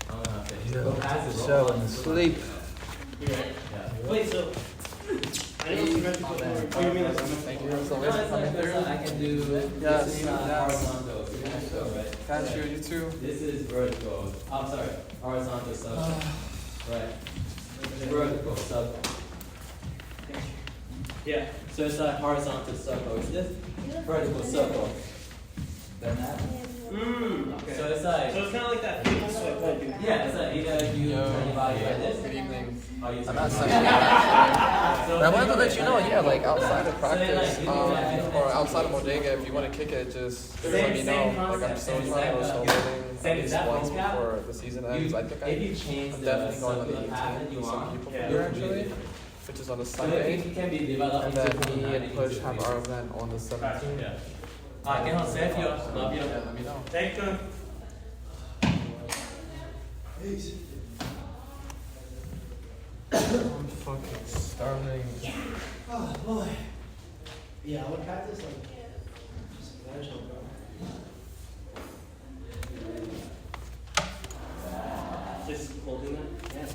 I don't know how to say it. Go past the So roadblock. in sleep. Yeah. Wait, so I didn't know you meant to put that. Oh, you mean like Thank you. No, it's like this, I can do Yes, this is yes. horizontal. So you can show, right? Got you. You too. This is vertical. I'm sorry, horizontal circle. Right. Vertical circle. Yeah. So it's like horizontal circle. Is this vertical circle? Then that. Okay. So it's like. So it's kind of like that people sweat like you. Yeah, it's like either you turn your body like this. Good evening. Or you I'm turn not your saying body that. So But I wanted to let it's you know, like- yeah, like outside of practice, So like, or outside of Modega, if you want to kick it, just let me know. Same Like I'm concept, still same trying to exact- snowboarding same at least exact once vocab. before the season ends. I think if you change I'm the definitely going on the circular pattern 18th you with some want, people yeah, from here you'll actually, do it. which is on the So Sunday. it can be developed And into then me one and Push have pieces. our event on the 17th. Yeah. Alright, get on safe, yo. Love you. Yeah, let me know. Thank you. I'm fucking starving. Oh boy. Yeah, I would practice like just natural, bro. Just holding that. Yeah.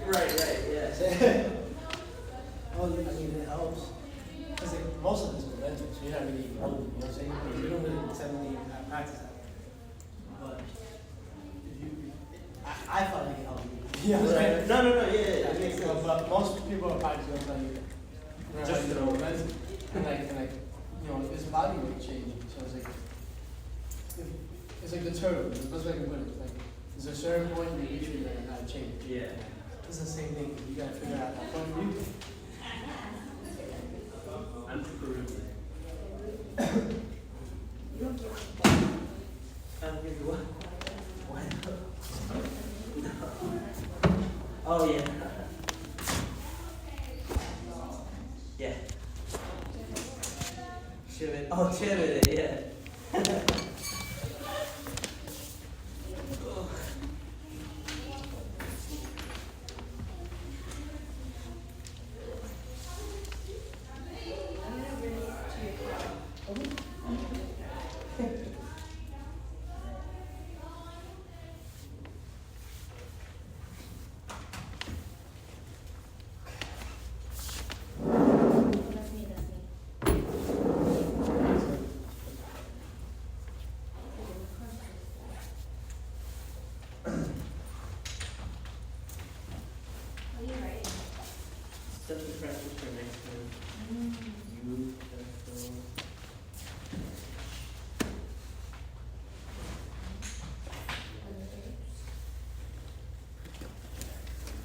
Right, yeah. Oh, I mean, it helps. Because like, most of it's mental, so you're not really holding, you know what I'm saying? You don't really technically practice that. Yeah, Right. no, yeah, it makes sense. But most people are probably going to tell you that. Just Like, throw it. and like, his body weight changing. So it's like, it's like the turtle. The best way I can put it. It's like, there's a certain point in the issue that gotta change. Yeah. It's the same thing. You gotta figure out that point of view. I'm screwed. Oh yeah. Yeah. Chivit. Oh, chivit, yeah. Stuff to practice for next time. You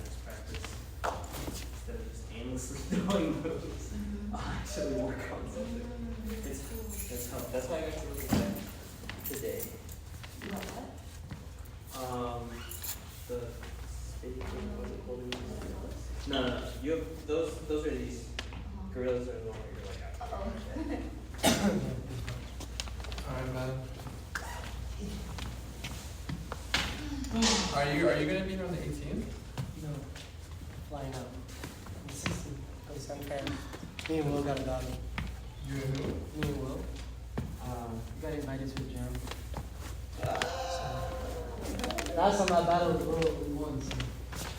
let's practice instead of just aimlessly doing moves. I'll actually work on something. That's why I got to look at that today. You know what? The spitting thing, what's it called? No. You have those are these gorillas are the one where you're like, Alright, man. Are you gonna be here on the 18th? No. Flying out. I'm 16. I'm San Fran. Me and Will got a daughter. You and who? Me and Will. We got invited to the gym. Last time I battled with Will, we won. So.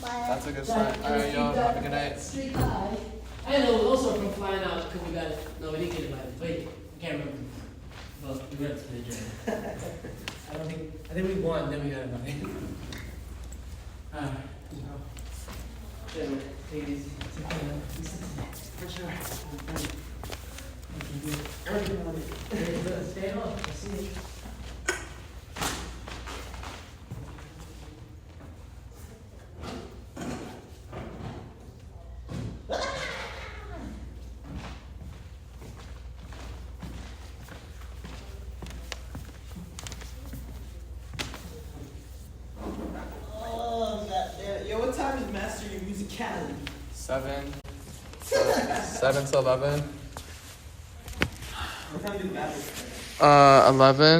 That's a good sign. Alright, y'all. Have a good night. And it was also from flying out because we got it. No, we didn't get invited. Wait, I can't remember. But we went to the gym. I think we won, then we got invited. Take it easy. For sure. Stay home. I'll see you. Yo, what time is Master Your Musicality? 7 to 11. What time do the battle start? 11.